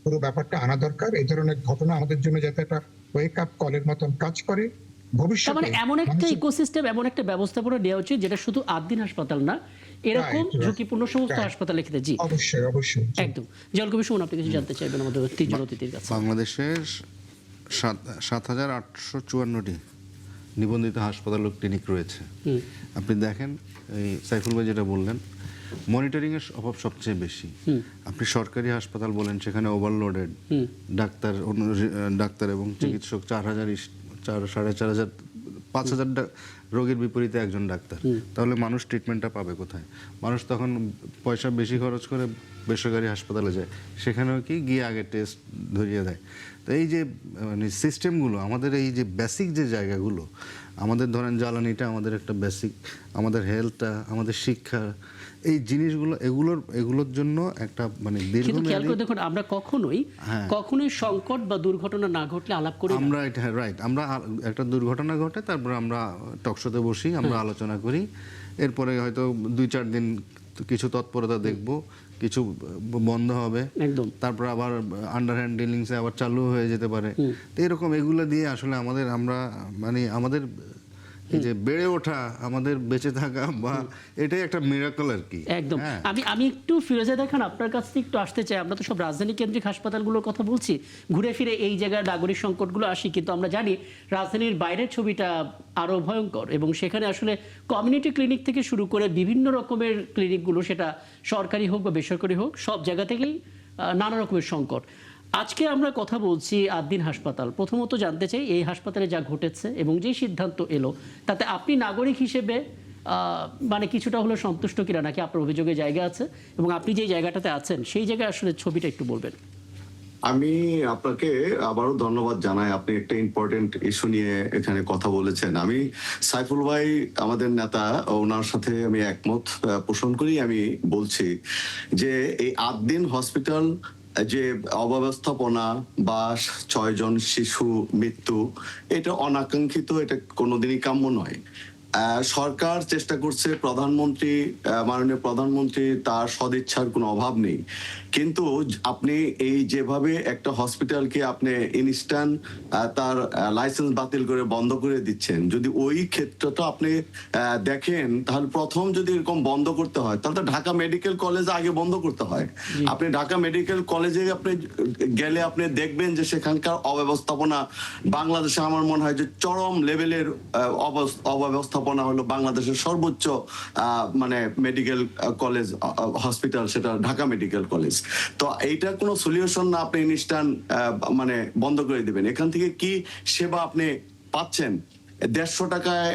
পুরো ব্যাপারটা আনা দরকার। এই ধরনের ঘটনা আমাদের জন্য যাতে একটা ওয়েক আপ কলের মতন কাজ করে, ভবিষ্যতে মানে এমন একটা ইকোসিস্টেম, এমন একটা ব্যবস্থাপনা নেওয়া উচিত যেটা শুধু আদ্দিন হাসপাতাল না, এরকম ঝুঁকিপূর্ণ সমস্ত হাসপাতালে ক্ষেত্রে। জি, অবশ্যই অবশ্যই, একদম। জল কবি সুমন, আপনি কিছু জানতে চাইবেন আমাদের তিনজন অতিথির কাছে? বাংলাদেশের ৭,৮৫৪টি নিবন্ধিত হাসপাতাল ও ক্লিনিক রয়েছে। আপনি দেখেন, এই সাইফুল ভাই যেটা বললেন, মনিটরিং এর অভাব সবচেয়ে বেশি। আপনি সরকারি হাসপাতাল বলেন, সেখানে ওভারলোডেড ডাক্তার এবং চিকিৎসক 4,000, 4,500, 5,000 রোগীর বিপরীতে একজন ডাক্তার, তাহলে মানুষ ট্রিটমেন্টটা পাবে কোথায়? মানুষ তখন পয়সা বেশি খরচ করে বেসরকারি হাসপাতালে যায়, সেখানেও কি গিয়ে আগে টেস্ট ধরিয়ে দেয়। তো এই যে মানে সিস্টেমগুলো, আমাদের এই যে বেসিক যে জায়গাগুলো, আমাদের ধরেন জ্বালানিটা আমাদের একটা বেসিক, আমাদের হেলথটা, আমাদের শিক্ষা, এই জিনিসগুলো, এগুলোর জন্য একটা মানে দীর্ঘমেয়াদী। দেখুন, আমরা কখনোই সংকট বা দুর্ঘটনা না ঘটলে আলাপ করি আমরা, এটা রাইট, আমরা একটা দুর্ঘটনা ঘটে তারপর আমরা টকশোতে বসি, আমরা আলোচনা করি, এরপরে হয়তো 2-4 দিন কিছু তৎপরতা দেখব, কিছু বন্ধ হবে, তারপর আবার আন্ডারহ্যান্ড ডিলিংসে আবার চালু হয়ে যেতে পারে। তো এরকম এগুলো দিয়ে আসলে আমাদের যে বেড়ে ওঠা, আমাদের বেঁচে থাকা, বা এটাই একটা মিরাকল আর কি। একদম। আমি একটু ফিরোজা দেখান, আপনার কাছ থেকে একটু আসতে চাই। আমরা তো সব রাজধানী কেন্দ্রিক হাসপাতালগুলোর কথা বলছি, ঘুরে ফিরে এই জায়গায় নাগরিক সংকটগুলো আসি, কিন্তু আমরা জানি রাজধানীর বাইরের ছবিটা আরো ভয়ঙ্কর, এবং সেখানে আসলে কমিউনিটি ক্লিনিক থেকে শুরু করে বিভিন্ন রকমের ক্লিনিকগুলো, সেটা সরকারি হোক বা বেসরকারি হোক, সব জায়গা থেকেই নানা রকমের সংকট। আজকে আমরা কথা বলছি আদ্দিন হাসপাতাল। প্রথমত জানতে চাই, এই হাসপাতালে যা ঘটেছে এবং যে সিদ্ধান্ত এলো, তাতে আপনি নাগরিক হিসেবে মানে কিছুটা হলো সন্তুষ্ট কিনা, নাকি আপনার অভিযোগের জায়গা আছে, এবং আপনি যে জায়গাটাতে আছেন সেই জায়গায় আসলে ছবিটা একটু বলবেন। আমি আপনাকে আবারও ধন্যবাদ জানাই, আপনি একটা ইম্পর্টেন্ট ইস্যু নিয়ে এখানে কথা বলেছেন। আমি সাইফুল ভাই আমাদের নেতা, ওনার সাথে আমি একমত পোষণ করি। আমি বলছি যে এই আদ্দিন হসপিটাল যে অব্যবস্থাপনা বা 6 জন শিশু মৃত্যু, এটা অনাকাঙ্ক্ষিত, এটা কোনোদিনই কাম্য নয়। সরকার চেষ্টা করছে, প্রধানমন্ত্রী মাননীয় প্রধানমন্ত্রী তার সদিচ্ছার কোনো অভাব নেই, কিন্তু আপনি এই যেভাবে একটা হসপিটালকে আপনি ইনস্ট্যান্ট তার লাইসেন্স বাতিল করে বন্ধ করে দিচ্ছেন, যদি ওই ক্ষেত্রটা আপনি দেখেন তাহলে প্রথম যদি এরকম বন্ধ করতে হয় তাহলে তো ঢাকা মেডিকেল কলেজ আগে বন্ধ করতে হয়। আপনি ঢাকা মেডিকেল কলেজে আপনি গেলে আপনি দেখবেন যে সেখানকার অব্যবস্থাপনা বাংলাদেশে আমার মনে হয় যে চরম লেভেলের অব্যবস্থাপনা হলো বাংলাদেশের সর্বোচ্চ মানে মেডিকেল কলেজ হসপিটাল, সেটা ঢাকা মেডিকেল কলেজ। তো এইটা কোনো সলিউশন না আপনি ইনস্ট্যান্ট মানে বন্ধ করে দিবেন। এখান থেকে কি সেবা আপনি পাচ্ছেন? 150 টাকায়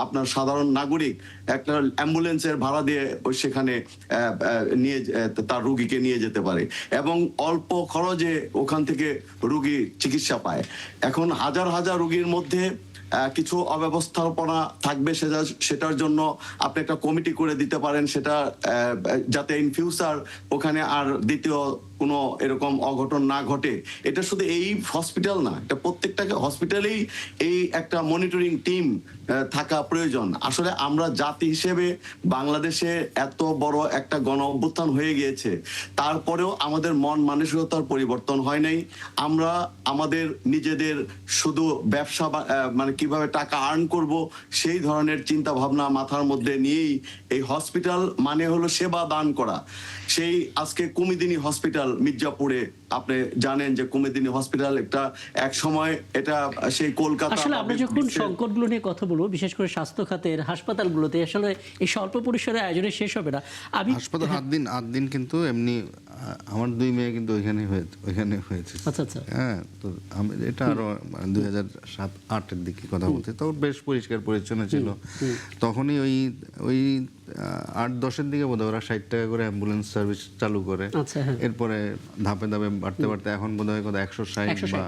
আপনার সাধারণ নাগরিক একটা অ্যাম্বুলেন্সের ভাড়া দিয়ে সেখানে নিয়ে তার রুগীকে নিয়ে যেতে পারে এবং অল্প খরচে ওখান থেকে রুগী চিকিৎসা পায়। এখন হাজার হাজার রুগীর মধ্যে কিছু অব্যবস্থাপনা থাকবে, সেটার জন্য আপনি একটা কমিটি করে দিতে পারেন, সেটা যাতে ইন ফিউচার ওখানে আর দ্বিতীয় কোনো এরকম অঘটন না ঘটে। এটা শুধু এই হসপিটাল না, এটা প্রত্যেকটা হসপিটালেই এই একটা মনিটরিং টিম থাকা প্রয়োজন। আসলে আমরা জাতি হিসেবে বাংলাদেশে এত বড় একটা গণ অভ্যুত্থান হয়ে গিয়েছে, তারপরেও আমাদের মন মানসিকতার পরিবর্তন হয় নাই। আমরা আমাদের নিজেদের শুধু ব্যবসা মানে কিভাবে টাকা আর্ন করব সেই ধরনের চিন্তা ভাবনা মাথার মধ্যে নিয়েই এই হসপিটাল মানে হলো সেবা দান করা। সেই আজকে কুমিদিনী হসপিটাল মির্জাপুরে, আপনি জানেন যে কুমিদিনী হসপিটাল এক সময় এটা সেই কলকাতা। আসলে আমরা যখন সংকটগুলো নিয়ে কথা বলবো, বিশেষ করে স্বাস্থ্য খাতের হাসপাতালগুলোতে, আসলে এই স্বল্প পরিসরে আয়োজনে শেষ হবে না। আমি হাসপাতাল 8 দিন কিন্তু এমনি আমার 2 মেয়ে কিন্তু ওইখানে হয়েছে। আচ্ছা আচ্ছা, হ্যাঁ, তো আমি এটা আরো 2007-8 দিকে কথা বলছি, তখন বেশ পরিষ্কার পরিচ্ছন্ন ছিল। তখনই ওই 8-10 দিকে বোধহয় ওরা 60 টাকা করে অ্যাম্বুলেন্স সার্ভিস চালু করে। এরপরে ধাপে ধাপে বাড়তে বাড়তে এখন বোধহয় 160 বা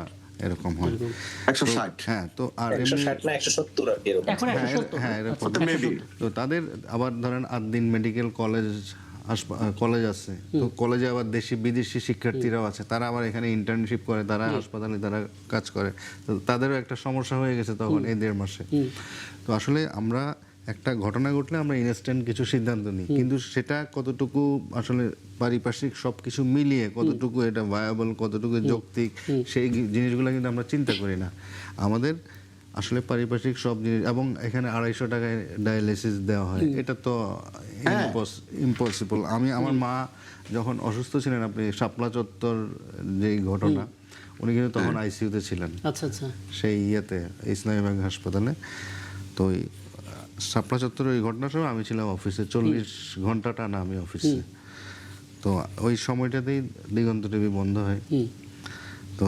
এরকম হয়, 160। হ্যাঁ, তো আর 160 না 170 আর কি এরকম। হ্যাঁ এরকম। তো তাদের আবার ধরেন 8 দিন মেডিকেল কলেজ আছে, তো কলেজে আবার দেশি বিদেশি শিক্ষার্থীরাও আছে, তারা আবার এখানে ইন্টার্নশিপ করে, তারা হাসপাতালে তারা কাজ করে। তো তাদেরও একটা সমস্যা হয়ে গেছে তখন এই 1.5 মাসে। তো আসলে আমরা একটা ঘটনা ঘটলে আমরা ইনস্ট্যান্ট কিছু সিদ্ধান্ত নিই, কিন্তু সেটা কতটুকু আসলে পারিপার্শ্বিক সবকিছু মিলিয়ে কতটুকু এটা ভায়াবল, কতটুকু যৌক্তিক, সেই জিনিসগুলো কিন্তু আমরা চিন্তা করি না। আমাদের আসলে পারিপার্শ্বিক সব জিনিস, এবং এখানে 250 টাকায় ডায়ালিসিস দেওয়া হয়, এটা তো ইম্পসিবল। আমার মা যখন অসুস্থ ছিলেন, আপনি শাপলা চত্বর যে ঘটনা, উনি কিন্তু তখন আইসিইউতে ছিলেন। আচ্ছা আচ্ছা, সেই ইসলামী ব্যাংক হাসপাতালে। তো ওই শাপলা চত্বরের ওই ঘটনার সময় আমি ছিলাম অফিসে, 40 ঘন্টা টানা আমি অফিসে। তো ওই সময়টাতেই দিগন্ত টিভি বন্ধ হয়। তো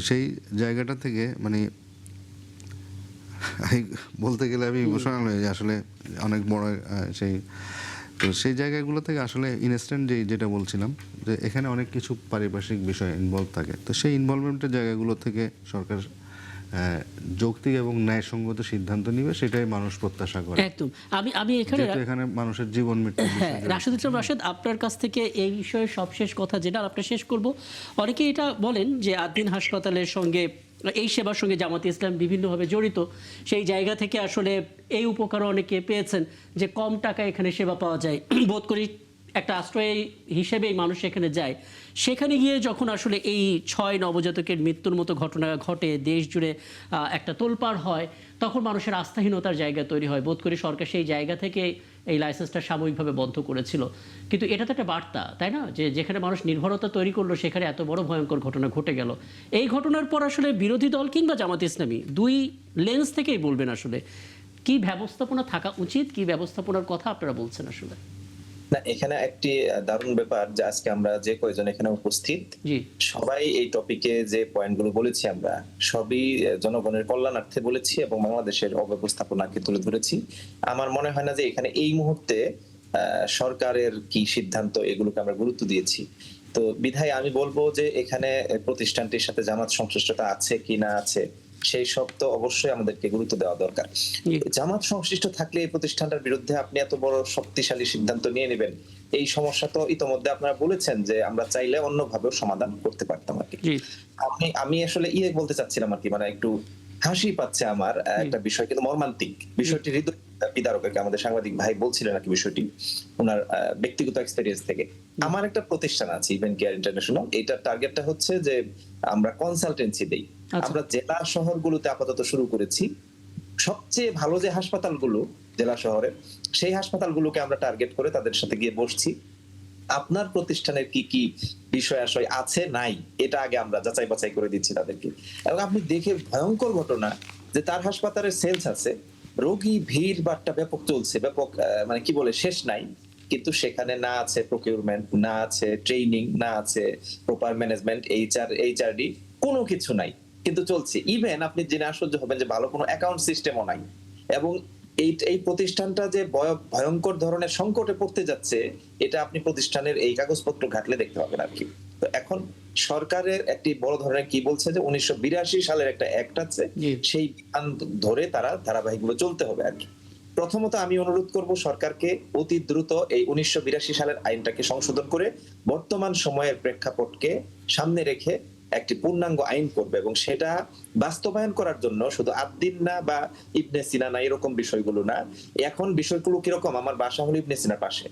সেই জায়গাটা থেকে মানে বলতে গেলে আমি ইমোশনাল হয়ে যাই আসলে, অনেক বড় তো সেই জায়গাগুলো থেকে আসলে ইনস্ট্যান্ট যেটা বলছিলাম যে এখানে অনেক কিছু পারিপার্শ্বিক বিষয় ইনভলভ থাকে। তো সেই ইনভলভমেন্টের জায়গাগুলো থেকে সরকার যৌক্তিক এবং ন্যায়সঙ্গত সিদ্ধান্ত নিবে, সেটাই মানুষ প্রত্যাশা করে। একদম। আমি এখানে মানুষের জীবন মৃত্যু। হ্যাঁ, রাশেদ ইসলাম রাশেদ, আপনার কাছ থেকে এই বিষয়ে সবশেষ কথা যেটা আপনার শেষ করব। অনেকে এটা বলেন যে 8 দিন হাসপাতালের সঙ্গে, এই সেবার সঙ্গে জামাতে ইসলাম বিভিন্নভাবে জড়িত, সেই জায়গা থেকে আসলে এই উপকারও অনেকে পেয়েছেন যে কম টাকায় এখানে সেবা পাওয়া যায়। বোধ করি একটা আশ্রয় হিসেবেই মানুষ এখানে যায়। সেখানে গিয়ে যখন আসলে এই 6 নবজাতকের মৃত্যুর মতো ঘটনা ঘটে, দেশ জুড়ে একটা তোলপাড় হয়, তখন মানুষের আস্থাহীনতার জায়গা তৈরি হয়। বোধ করি সরকার সেই জায়গা থেকে এই লাইসেন্সটা সাময়িকভাবে বন্ধ করেছিল, কিন্তু এটা তো একটা বার্তা, তাই না, যে যেখানে মানুষ নির্ভরতা তৈরি করলো সেখানে এত বড় ভয়ঙ্কর ঘটনা ঘটে গেল। এই ঘটনার পর আসলে বিরোধী দল কিংবা জামাত ইসলামী 2 লেন্স থেকেই বলবেন আসলে কি ব্যবস্থাপনা থাকা উচিত, কি ব্যবস্থাপনার কথা আপনারা বলছেন আসলে? না, এখানে একটি দারুণ ব্যাপার যে আজকে আমরা যে কয়জন এখানে উপস্থিত, সবাই এই টপিকে যে পয়েন্টগুলো বলেছি আমরা সবই জনগণের কল্যাণার্থে বলেছি এবং বাংলাদেশের অব্যবস্থাপনাকে তুলে ধরেছি। আমার মনে হয় না যে এখানে এই মুহূর্তে সরকারের কি সিদ্ধান্ত এগুলোকে আমরা গুরুত্ব দিয়েছি। তো বিধায় আমি বলবো যে এখানে প্রতিষ্ঠানটির সাথে জামাত সংশ্লিষ্টতা আছে কি না আছে সেই সব তো অবশ্যই আমাদেরকে গুরুত্ব দেওয়া দরকার। জামাত সংশ্লিষ্ট থাকলে এই প্রতিষ্ঠানটার বিরুদ্ধে আপনি এত বড় শক্তিশালী সিদ্ধান্ত নিয়ে নেবেন, এই সমস্যা তো ইতোমধ্যে আপনারা বলেছেন যে আমরা চাইলে অন্যভাবেও সমাধান করতে পারতাম আর কি। আমি আসলে বলতে চাচ্ছিলাম আর কি, মানে একটু হাসি পাচ্ছে আমার একটা বিষয়, কিন্তু মর্মান্তিক বিষয়টি, হৃদয় বিদারক। আমাদের সাংবাদিক ভাই বলছিলেন নাকি বিষয়টি ওনার ব্যক্তিগত এক্সপেরিয়েন্স থেকে। আমার একটা প্রতিষ্ঠান আছে ইভেন্ট কেয়ার ইন্টারন্যাশনাল, এটার টার্গেটটা হচ্ছে যে আমরা কনসালটেন্সি দেই। আমরা জেলা শহরগুলোতে আপাতত শুরু করেছি। সবচেয়ে ভালো যে হাসপাতালগুলো জেলা শহরে, সেই হাসপাতালগুলোকে আমরা টার্গেট করে তাদের সাথে গিয়ে বসছি। আপনার প্রতিষ্ঠানের কি কি বিষয় আশয় আছে নাই, এটা আগে আমরা যাচাই বাছাই করে দিচ্ছি তাদেরকে। এবং আপনি দেখে ভয়ঙ্কর ঘটনা যে তার হাসপাতালের সেলস আছে, রোগী ভিড় বাট্টা ব্যাপক চলছে, ব্যাপক মানে কি বলে শেষ নাই, কিন্তু সেখানে না আছে প্রকিউরমেন্ট, না আছে ট্রেনিং, না আছে প্রপার ম্যানেজমেন্ট, এইচআরডি, কোনো কিছু নাই, কিন্তু চলছে। ইভেন আপনি জেনে আশ্চর্য হবেন যে ভালো কোনো অ্যাকাউন্ট সিস্টেমও নাই। এবং এই প্রতিষ্ঠানটা যে ভয়ঙ্কর ধরনের সংকটে পড়তে যাচ্ছে, এটা আপনি প্রতিষ্ঠানের এই কাগজপত্র ঘাটলে দেখতে পাবেন আর কি। তো এখন সরকারের একটি বড় ধরনের কি বলছে যে 1982 সালের একটা অ্যাক্ট আছে, সেই বিধান ধরে তারা ধারাবাহিকভাবে চলতে হবে আর কি। প্রথমত আমি অনুরোধ করব সরকারকে অতি দ্রুত এই 1982 সালের আইনটাকে সংশোধন করে বর্তমান সময়ের প্রেক্ষাপটকে সামনে রেখে একটি পূর্ণাঙ্গ আইন করবে, এবং সেটা বাস্তবায়ন করার জন্য শুধু আদ্দিন না বা ইবনে সিনা না এরকম বিষয়গুলো না। এখন বিষয়গুলো কিরকম, আমার বাসা হলো ইবনে সিনার পাশে,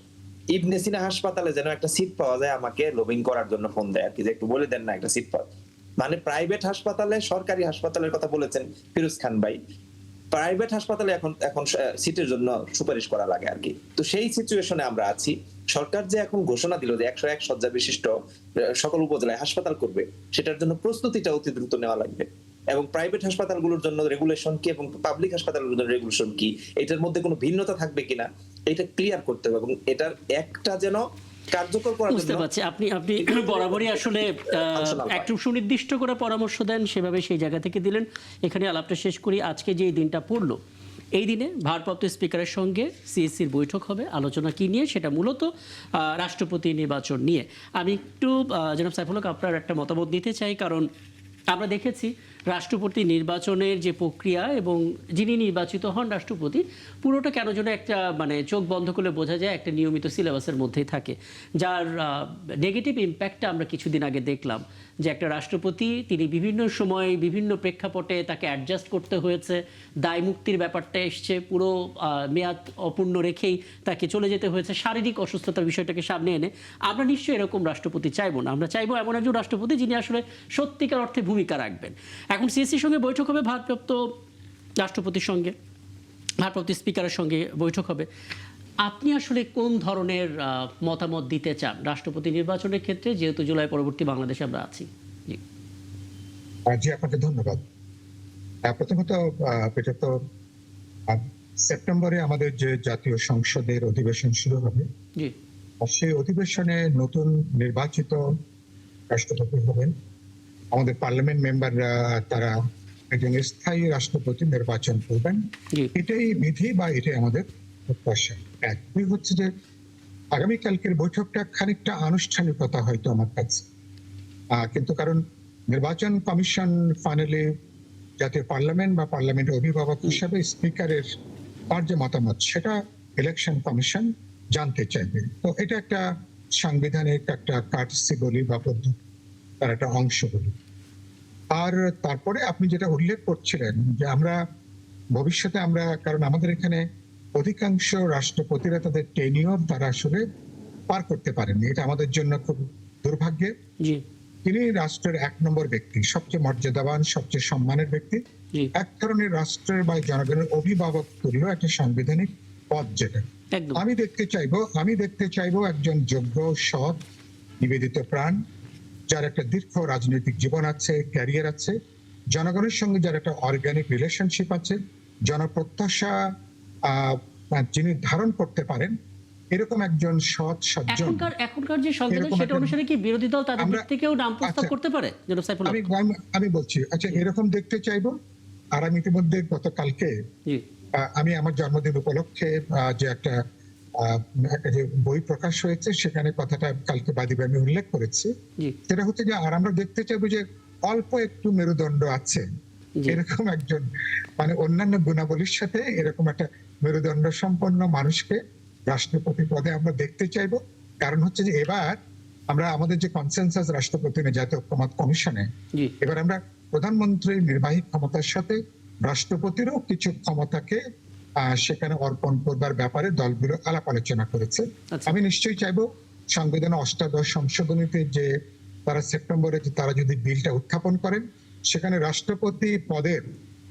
ইবনে সিনা হাসপাতালে যেন একটা সিট পাওয়া যায়, আমাকে লবিং করার জন্য ফোন দেয় আর কি, যে একটু বলে দেন না একটা সিট পাওয়া। মানে প্রাইভেট হাসপাতালে, সরকারি হাসপাতালের কথা বলেছেন ফিরোজ খান ভাই, প্রাইভেট হাসপাতালে এখন সিটের জন্য সুপারিশ করা লাগে আর কি। তো সেই সিচুয়েশনে আমরা আছি। সরকার যে এখন ঘোষণা দিল যে 101 শয্যা বিশিষ্ট সকল উপজেলায় হাসপাতাল করবে, সেটার জন্য প্রস্তুতিটা অতি দ্রুত নেওয়া লাগবে। এবং প্রাইভেট হাসপাতালগুলোর জন্য রেগুলেশন কি এবং পাবলিক হাসপাতালগুলোর জন্য রেগুলেশন কি, এটার মধ্যে কোনো ভিন্নতা থাকবে কিনা, এটা ক্লিয়ার করতে হবে। এবং এটার একটা যেন কার্যকর করার জন্য, বুঝতে পারছি আপনি বরাবরই আসলে একটু সুনির্দিষ্ট করে পরামর্শ দেন, সেভাবে সেই জায়গা থেকে দিলেন। এখানে আলাপটা শেষ করি। আজকে যে দিনটা পড়লো, এই দিনে ভারপ্রাপ্ত স্পিকারের সঙ্গে সিএসসির বৈঠক হবে। আলোচনা কি নিয়ে? সেটা মূলত রাষ্ট্রপতি নির্বাচন নিয়ে। আমি একটু জনাব সাইফুল হক আপনার একটা মতামত দিতে চাই, কারণ আমরা দেখেছি রাষ্ট্রপতি নির্বাচনের যে প্রক্রিয়া এবং যিনি নির্বাচিত হন রাষ্ট্রপতি, পুরোটা কেন যেন একটা মানে চোখ বন্ধ করলে বোঝা যায় একটা নিয়মিত সিলেবাসের মধ্যেই থাকে, যার নেগেটিভ ইম্প্যাক্টটা আমরা কিছুদিন আগে দেখলাম যে একটা রাষ্ট্রপতি তিনি বিভিন্ন সময় বিভিন্ন প্রেক্ষাপটে তাকে অ্যাডজাস্ট করতে হয়েছে, দায় মুক্তির ব্যাপারটা এসছে, পুরো মেয়াদ অপূর্ণ রেখেই তাকে চলে যেতে হয়েছে, শারীরিক অসুস্থতার বিষয়টাকে সামনে এনে। আমরা নিশ্চয়ই এরকম রাষ্ট্রপতি চাইবো না। আমরা চাইবো এমন একজন রাষ্ট্রপতি যিনি আসলে সত্যিকার অর্থে ভূমিকা রাখবেন। এখন সিএসসির সঙ্গে বৈঠক হবে, ভারপ্রাপ্ত রাষ্ট্রপতির সঙ্গে, ভারপ্রাপ্ত স্পিকারের সঙ্গে বৈঠক হবে। আপনি আসলে কোন ধরনের মতামত দিতে চান রাষ্ট্রপতি নির্বাচনের ক্ষেত্রে, যেহেতু জুলাই পরবর্তী বাংলাদেশে আমরা আছি? জি, আপনাকে ধন্যবাদ। প্রথমত এটা তো সেপ্টেম্বরে আমাদের যে জাতীয় সংসদের অধিবেশন শুরু হবে, সেই অধিবেশনে নতুন নির্বাচিত রাষ্ট্রপতি হবেন। আমাদের পার্লামেন্ট মেম্বাররা তারা একজন স্থায়ী রাষ্ট্রপতি নির্বাচন করবেন। এটাই বিধি বা এটাই আমাদের প্রত্যাশা। দুই হচ্ছে যে আগামীকালকের বৈঠকটা খানিকটা আনুষ্ঠানিকতা হয়তো আমার কাছে, কিন্তু কারণ নির্বাচন কমিশন ফাইনালি জাতীয় পার্লামেন্ট বা পার্লামেন্টের অভিভাবক হিসাবে স্পিকারের তার যে মতামত সেটা ইলেকশন কমিশন জানতে চাইবে। তো এটা একটা সাংবিধানিক একটা কার্টসি বলি বা পদ্ধতি, তার একটা অংশ বলি। আর তারপরে আপনি যেটা উল্লেখ করছিলেন যে আমরা ভবিষ্যতে আমরা, কারণ আমাদের এখানে অধিকাংশ রাষ্ট্রপতিরা তাদের টেনিওর তারা আসলে পার করতে পারেনি, এটা আমাদের জন্য খুব দুর্ভাগ্যের। তিনি রাষ্ট্রের 1 নম্বর ব্যক্তি, সবচেয়ে মর্যাদাবান, সবচেয়ে সম্মানের ব্যক্তি, এক ধরনের রাষ্ট্রের বা জনগণের অভিভাবক তৈরিও একটা সাংবিধানিক পদ। যেটা আমি দেখতে চাইবো একজন যোগ্য, সৎ, নিবেদিত প্রাণ, যার একটা দীর্ঘ রাজনৈতিক জীবন আছে, ক্যারিয়ার আছে, জনগণের সঙ্গে যার একটা অর্গানিক রিলেশনশিপ আছে, জনপ্রত্যাশা যিনি ধারণ করতে পারেন, এরকম একজন সৎ সজ্জন। এখনকার যে সংবিধান সেটা অনুসারে কি বিরোধী দল তাদের দিক থেকেও নাম প্রস্তাব করতে পারে? আমি বলছি, আচ্ছা এরকম দেখতে চাইবো। আর আমি ইতিমধ্যে গতকালকে আমি আমার জন্মদিন উপলক্ষে যে একটা যে বই প্রকাশ হয়েছে, সেখানে কথাটা কালকে বাদিবে আমি উল্লেখ করেছি। সেটা হচ্ছে যে আর আমরা দেখতে চাইবো যে অল্প একটু মেরুদণ্ড আছে এরকম একজন, মানে অন্যান্য গুণাবলীর সাথে এরকম একটা মেরুদণ্ড সম্পন্ন মানুষকে রাষ্ট্রপতি পদে আমরা দেখতে চাইবো। কারণ হচ্ছে যে এবার আমরা আমাদের যে কনসেনসাস রাষ্ট্রপতি জাতীয় ঐক্যমত কমিশনে, এবার আমরা প্রধানমন্ত্রীর নির্বাহী ক্ষমতার সাথে রাষ্ট্রপতিরও কিছু ক্ষমতাকে সেখানে অর্পণ করবার ব্যাপারে দলগুলো আলাপ আলোচনা করেছে। আচ্ছা। আমি নিশ্চয়ই চাইবো সংবিধান অষ্টাদশ সংশোধনীতে যে তারা সেপ্টেম্বরে যে তারা যদি বিলটা উত্থাপন করেন, সেখানে রাষ্ট্রপতি পদের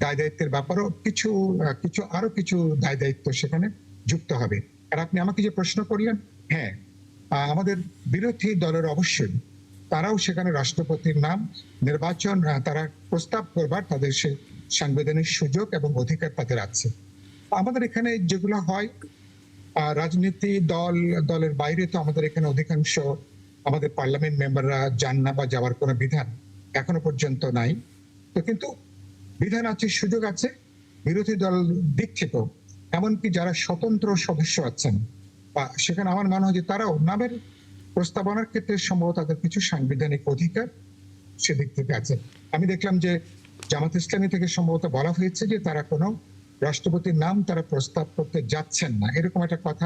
দায় দায়িত্বের ব্যাপারেও কিছু দায় দায়িত্ব সেখানে যুক্ত হবে। আর আপনি আমাকে যে প্রশ্ন করলেন, হ্যাঁ, আমাদের বিরোধী দলের অবশ্যই তারাও সেখানে রাষ্ট্রপতির নাম নির্বাচন তারা প্রস্তাব করবার তাদের সে সাংবিধানিক সুযোগ এবং অধিকার তাদের আছে। আমাদের এখানে যেগুলো হয় রাজনীতি দলের বাইরে তো আমাদের এখানে অধিকাংশ আমাদের পার্লামেন্ট মেম্বাররা যান না বা যাওয়ার কোনো বিধান এখনো পর্যন্ত নাই। তো কিন্তু বিধান আছে, সুযোগ আছে বিরোধী দল দিক থেকেও, এমনকি যারা স্বতন্ত্র সদস্য আছেন বা সেখানে আমার মনে হয় যে তারাও নামের প্রস্তাবনার ক্ষেত্রে সম্ভবত তাদের কিছু সাংবিধানিক অধিকার সেদিক থেকে আছে। আমি দেখলাম যে জামাত ইসলামী থেকে সম্ভবত বলা হয়েছে যে তারা কোনো রাষ্ট্রপতির নাম তারা প্রস্তাব করতে যাচ্ছেন না, এরকম একটা কথা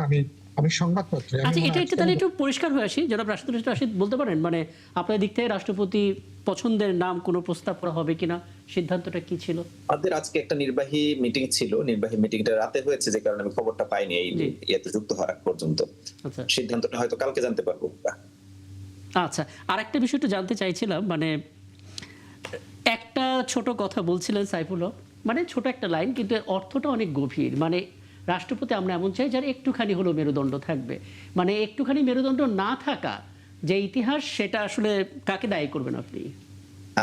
আমি সংবাদপত্রে। আচ্ছা, এটা তাহলে একটু পরিষ্কার হয়ে আসি, জনাব রাশিদুল রাশিদ বলতে পারেন মানে আপনার দিক থেকে রাষ্ট্রপতি পছন্দের নাম কোনো প্রস্তাব করা হবে কিনা, সিদ্ধান্তটা কি ছিল? আমাদের আজকে একটা নির্বাহী মিটিং ছিল, নির্বাহী মিটিংটা রাতে হয়েছে, যে কারণে আমি খবরটা পাইনি এই ইয়েতে যুক্ত হওয়ার আগ পর্যন্ত। আচ্ছা, সিদ্ধান্তটা হয়তো কালকে জানতে পারবো। আচ্ছা, আর একটা বিষয় একটু জানতে চাইছিলাম, মানে একটা ছোট কথা বলছিলেন সাইফুল হক, মানে ছোট একটা লাইন কিন্তু অর্থটা অনেক গভীর। মানে রাষ্ট্রপতি আমরা এমন চাই যার একটুখানি হলো মেরুদণ্ড থাকবে, মানে একটুখানি মেরুদণ্ড না থাকা যে ইতিহাস, সেটা আসলে কাকে দায়ী করবেন আপনি?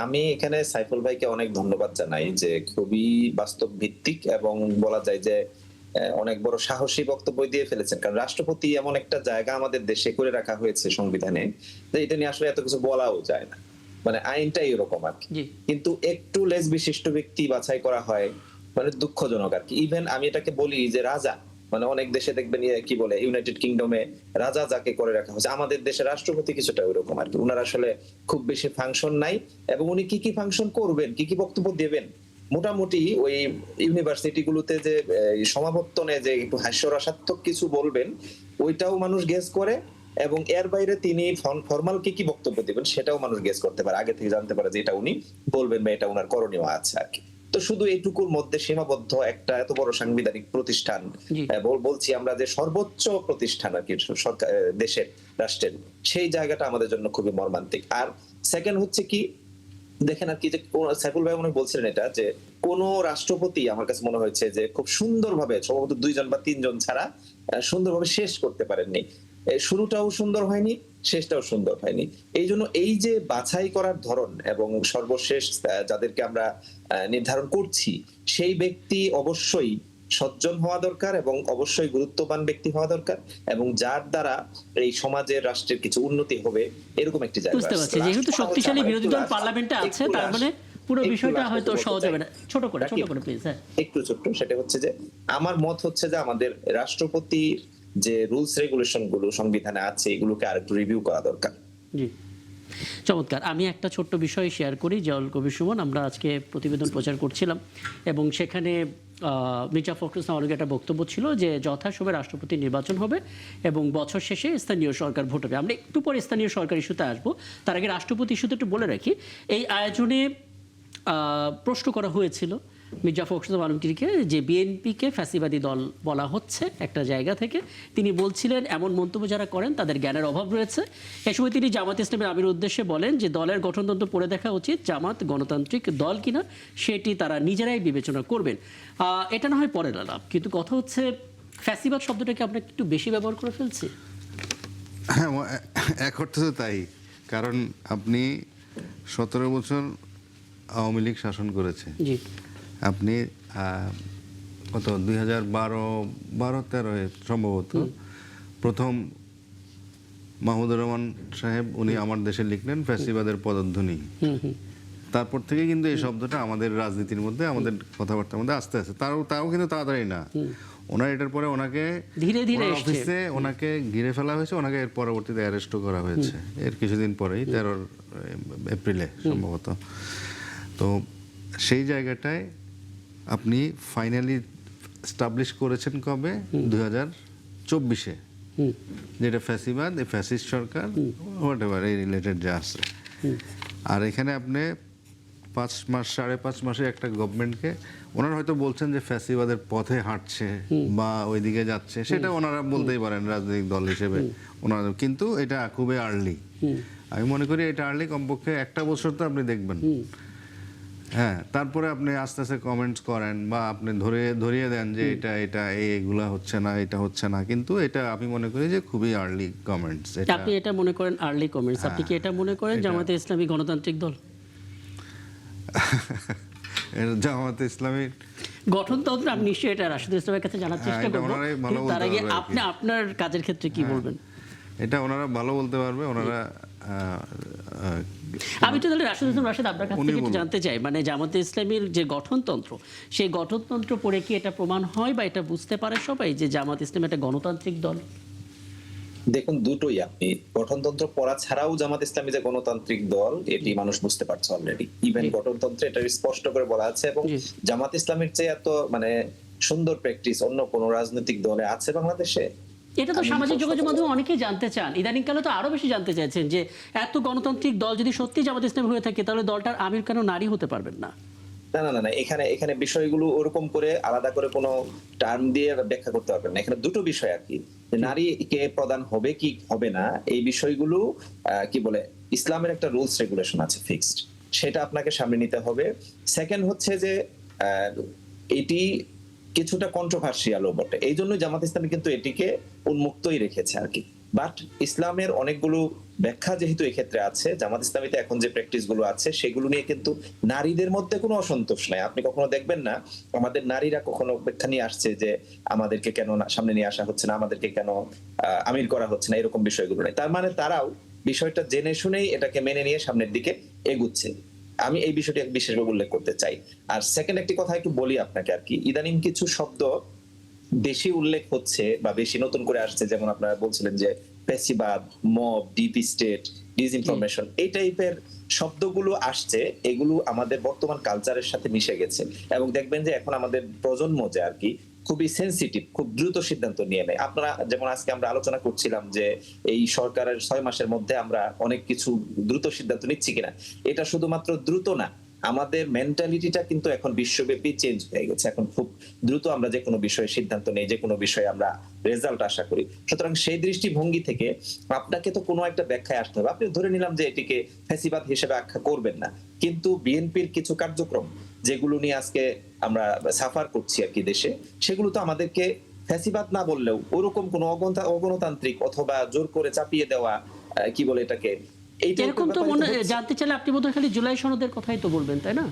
আমি এখানে সাইফুল ভাইকে অনেক ধন্যবাদ জানাই যে খুবই বাস্তব ভিত্তিক এবং বলা যায় যে অনেক বড় সাহসী বক্তব্য দিয়ে ফেলেছেন। কারণ রাষ্ট্রপতি এমন একটা জায়গা আমাদের দেশে করে রাখা হয়েছে সংবিধানে, যে এটা নিয়ে আসলে এত কিছু বলাও যায় না, মানে আইনটাই এরকম আর কি। কিন্তু একটু লেজ বিশিষ্ট ব্যক্তি বাছাই করা হয়, মানে দুঃখজনক আর কি। ইভেন আমি এটাকে বলি যে রাজা, মানে অনেক দেশে দেখবেন কি বলে ইউনাইটেড কিংডমে রাজা যাকে করে রাখা হয়েছে, আমাদের দেশে রাষ্ট্রপতি কিছুটা ওইরকম আর কি। উনার আসলে খুব বেশি ফাংশন নাই, এবং উনি কি কি ফাংশন করবেন, কি কি বক্তব্য দেবেন, মোটামুটি ওই ইউনিভার্সিটি গুলোতে যে সমাবর্তনে যে একটু হাস্যরসাত্মক কিছু বলবেন, ওইটাও মানুষ গেস করে, এবং এর বাইরে তিনি ফর্মাল কি কি বক্তব্য দিবেন সেটাও মানুষ গেস করতে পারে, আগে থেকে জানতে পারে যে এটা উনি বলবেন বা এটা উনার করণীয় আছে আর কি। তো শুধু এইটুকুর মধ্যে সীমাবদ্ধ একটা এত বড় সাংবিধানিক প্রতিষ্ঠান, বলছি আমরা যে সর্বোচ্চ প্রতিষ্ঠান আর কি সরকার, দেশের, রাষ্ট্রের, সেই জায়গাটা আমাদের জন্য খুবই মর্মান্তিক। আর সেকেন্ড হচ্ছে কি, দেখেন আর কি, যে সাইফুল ভাই মনে বলছিলেন এটা, যে কোন রাষ্ট্রপতি আমার কাছে মনে হয়েছে যে খুব সুন্দরভাবে, সম্ভবত 2 বা 3 জন ছাড়া সুন্দরভাবে শেষ করতে পারেননি। শুরুটাও সুন্দর হয়নি, শেষটাও সুন্দর হয়নি। এই জন্য এই যে বাছাই করার ধরন এবং সর্বশেষ যাদেরকে আমরা নির্ধারণ করছি, সেই ব্যক্তি অবশ্যই সজ্জন হওয়া দরকার এবং অবশ্যই গুরুত্ববান ব্যক্তি হওয়া দরকার, এবং যার দ্বারা এই সমাজের, রাষ্ট্রের কিছু উন্নতি হবে, এরকম একটি জায়গা। বুঝতে পারছি, যেহেতু শক্তিশালী বিরোধী দল পার্লামেন্টে আছে, তার মানে পুরো বিষয়টা হয়তো সহজ হবে না। ছোট করে প্লিজ। হ্যাঁ, একটু ছোট্ট, সেটা হচ্ছে যে আমার মত হচ্ছে যে আমাদের রাষ্ট্রপতি যে রুলস রেগুলেশন গুলো সংবিধানে আছে, এগুলোকে আরেকটু রিভিউ করা দরকার। জি, চমৎকার। আমি একটা ছোট্ট বিষয় শেয়ার করি। জাওয়াল কবির সুমন, আমরা আজকে প্রতিবেদন প্রচার করছিলাম এবং সেখানে মির্জা ফখরুল ইসলাম আলমগীর একটা বক্তব্য ছিল যে যথাসময়ে রাষ্ট্রপতি নির্বাচন হবে এবং বছর শেষে স্থানীয় সরকার ভোট হবে। আমরা একটু পরে স্থানীয় সরকার ইস্যুতে আসবো, তার আগে রাষ্ট্রপতি ইস্যুতে একটু বলে রাখি। এই আয়োজনে প্রশ্ন করা হয়েছিল মির্জা ফখরুল ইসলাম আলমগীরকে যে বিএনপিকে ফ্যাসিবাদী দল বলা হচ্ছে একটা জায়গা থেকে। তিনি বলছিলেন এমন মন্তব্য যারা করেন তাদের জ্ঞানের অভাব রয়েছে। এ সময় তিনি জামাত ইসলামের আমির উদ্দেশ্যে বলেন যে দলের গঠনতন্ত্র পড়ে দেখা উচিত, জামাত গণতান্ত্রিক দল কিনা সেটি তারা নিজেরাই বিবেচনা করবেন। এটা না হয় পরের আলাপ, কিন্তু কথা হচ্ছে ফ্যাসিবাদ শব্দটাকে আমরা একটু বেশি ব্যবহার করে ফেলছি। হ্যাঁ, এক অর্থে তো তাই। কারণ আপনি 17 বছর আওয়ামী লীগ শাসন করেছে। জি, আপনি কত 2012-13 সম্ভবত প্রথম মাহমুদুর রহমান সাহেব উনি আমার দেশে লিখলেন ফ্যাসিবাদের পদধ্বনি। তারপর থেকে কিন্তু এই শব্দটা আমাদের রাজনীতির মধ্যে, আমাদের কথাবার্তার মধ্যে আস্তে আস্তে, তাও কিন্তু তাড়াতাড়ি না। ওনার এটার পরে ওনাকে ধীরে ধীরে অফিসে ওনাকে ঘিরে ফেলা হয়েছে, ওনাকে এর পরবর্তীতে অ্যারেস্টও করা হয়েছে এর কিছুদিন পরেই, 13 এপ্রিলে সম্ভবত। তো সেই জায়গাটায় আপনি ফাইনালি স্টাবলিশ করেছেন কবে? 2024-এ, যেটা ফ্যাসিবাদ, এই ফ্যাসিস্ট সরকার, হোয়াট এভার এই রিলেটেড যা আছে। আর এখানে আপনি 5 মাস 5.5 মাসে একটা গভর্নমেন্টকে ওনারা হয়তো বলছেন যে ফ্যাসিবাদের পথে হাঁটছে বা ওইদিকে যাচ্ছে, সেটা ওনারা বলতেই পারেন রাজনৈতিক দল হিসেবে ওনারা, কিন্তু এটা খুবই আর্লি। আমি মনে করি এটা আর্লি, কমপক্ষে 1 বছর তো আপনি দেখবেন। হ্যাঁ, তারপরে আপনি আস্তে আস্তে কমেন্টস করেন বা আপনি ধরিয়ে দেন যে এটা এইগুলা হচ্ছে না, এটা হচ্ছে না, কিন্তু এটা আমি মনে করি যে খুবই আর্লি কমেন্টস। আপনি এটা মনে করেন আর্লি কমেন্টস, আপনি কি এটা মনে করেন জামায়াতে ইসলামী গণতান্ত্রিক দল? জামায়াতে ইসলামী গঠনতন্ত্র আপনি নিশ্চয়ই এটা রাশিদুল ইসলামের কাছে জানার চেষ্টা করবেন, তার আগে আপনি আপনার কাজের ক্ষেত্রে কি বলবেন? এটা ওনারা ভালো বলতে পারবে, ওনারা আমি তো তাহলে রাশিদুল ইসলাম রাশিদ আপনার কাছ থেকে একটু জানতে চাই, মানে জামায়াতে ইসলামীর যে গঠনতন্ত্র, সেই গঠনতন্ত্র পড়ে কি এটা প্রমাণ হয় বা এটা বুঝতে পারে সবাই যে জামায়াত ইসলাম একটা গণতান্ত্রিক দল? দেখুন, দুটোই। আপনি গঠনতন্ত্র পড়া ছাড়াও জামাত ইসলামী যে গণতান্ত্রিক দল এটি মানুষ বুঝতে পারছে অলরেডি। ইভেন গঠনতন্ত্রে এটা স্পষ্ট করে বলা আছে, এবং জামাত ইসলামের চেয়ে এত মানে সুন্দর প্র্যাকটিস অন্য কোন রাজনৈতিক দলে আছে বাংলাদেশে? এটা তো সামাজিক যোগাযোগ মাধ্যমে অনেকেই জানতে চান, ইদানিংকালে তো আরো বেশি জানতে চাইছেন যে এত গণতান্ত্রিক দল যদি সত্যি জামাত ইসলামী হয়ে থাকে তাহলে দলটার আমির কেন নারী হতে পারবেন না? না, এখানে বিষয়গুলো ওরকম করে আলাদা করে কোনো টার্ম দিয়ে ব্যাখ্যা করতে পারবেন না। এখানে দুটো বিষয় আর কি, নারীকে প্রদান হবে কি হবে না, এই বিষয়গুলো কি বলে ইসলামের একটা রুলস রেগুলেশন আছে ফিক্সড, সেটা আপনাকে সামনে নিতে হবে। সেকেন্ড হচ্ছে যে এটি কিছুটা কন্ট্রোভার্সিয়ালও বটে, এই জন্য জামাত ইসলামী কিন্তু এটিকে উন্মুক্তই রেখেছে আর কি। বাট ইসলামের অনেকগুলো ব্যাখ্যা যেহেতু এক্ষেত্রে আছে, জামাত ইসলামীতে এখন যে প্র্যাকটিস গুলো আছে সেগুলো নিয়ে কিন্তু নারীদের মধ্যে কোনো অসন্তোষ নাই। আপনি কখনো দেখবেন না আমাদের নারীরা কখনো ব্যাখ্যা নিয়ে আসছে যে আমাদেরকে কেন সামনে নিয়ে আসা হচ্ছে না, আমাদেরকে কেন আমির করা হচ্ছে না, এরকম বিষয়গুলো নাই। তার মানে তারাও বিষয়টা জেনে শুনেই এটাকে মেনে নিয়ে সামনের দিকে এগুচ্ছে। আমি এই বিষয়টি বিশেষভাবে উল্লেখ করতে চাই। আর সেকেন্ড একটি কথা একটু বলি আপনাকে আর কি, ইদানিং কিছু শব্দ বেশি উল্লেখ হচ্ছে বা বেশি নতুন করে আসছে, যেমন আপনারা বলছিলেন যে ফ্যাসিবাদ, মব, ডিপ স্টেট, ডিসইনফরমেশন, এই টাইপের শব্দগুলো আসছে। এগুলো আমাদের বর্তমান কালচারের সাথে মিশে গেছে, এবং দেখবেন যে এখন আমাদের প্রজন্ম যে আর কি খুবই সেনসিটিভ, খুব দ্রুত সিদ্ধান্ত নিয়ে নেয়। আপনারা যেমন আজকে আমরা আলোচনা করছিলাম যে এই সরকারের 6 মাসের মধ্যে আমরা অনেক কিছু দ্রুত সিদ্ধান্ত নিচ্ছি কিনা, এটা শুধুমাত্র দ্রুত না, আমাদের মেন্টালিটিটা কিন্তু এখন বিশ্বব্যাপী চেঞ্জ হয়ে গেছে। এখন খুব দ্রুত আমরা যে কোনো বিষয়ে সিদ্ধান্ত নেই, যে কোনো বিষয়ে আমরা রেজাল্ট আশা করি। সুতরাং সেই দৃষ্টিভঙ্গি থেকে আপনাকে তো কোনো একটা ব্যাখ্যায় আসতে হবে। আপনি ধরে নিলাম যে এটিকে ফ্যাসিবাদ হিসেবে আখ্যা করবেন না, কিন্তু বিএনপির কিছু কার্যক্রম যেগুলো নিয়ে আজকে আমরা সাফার করছি আর কি দেশে, সেগুলো তো আমাদেরকে ফ্যাসিবাদ না বললেও ওরকম কোনো অগণতান্ত্রিক অথবা জোর করে চাপিয়ে দেওয়া কি বলে এটাকে, এরকম তো মনে জানতে চাইলে আপনি বোধহয় খালি জুলাই সনদের কথাই তো বলবেন, তাই না?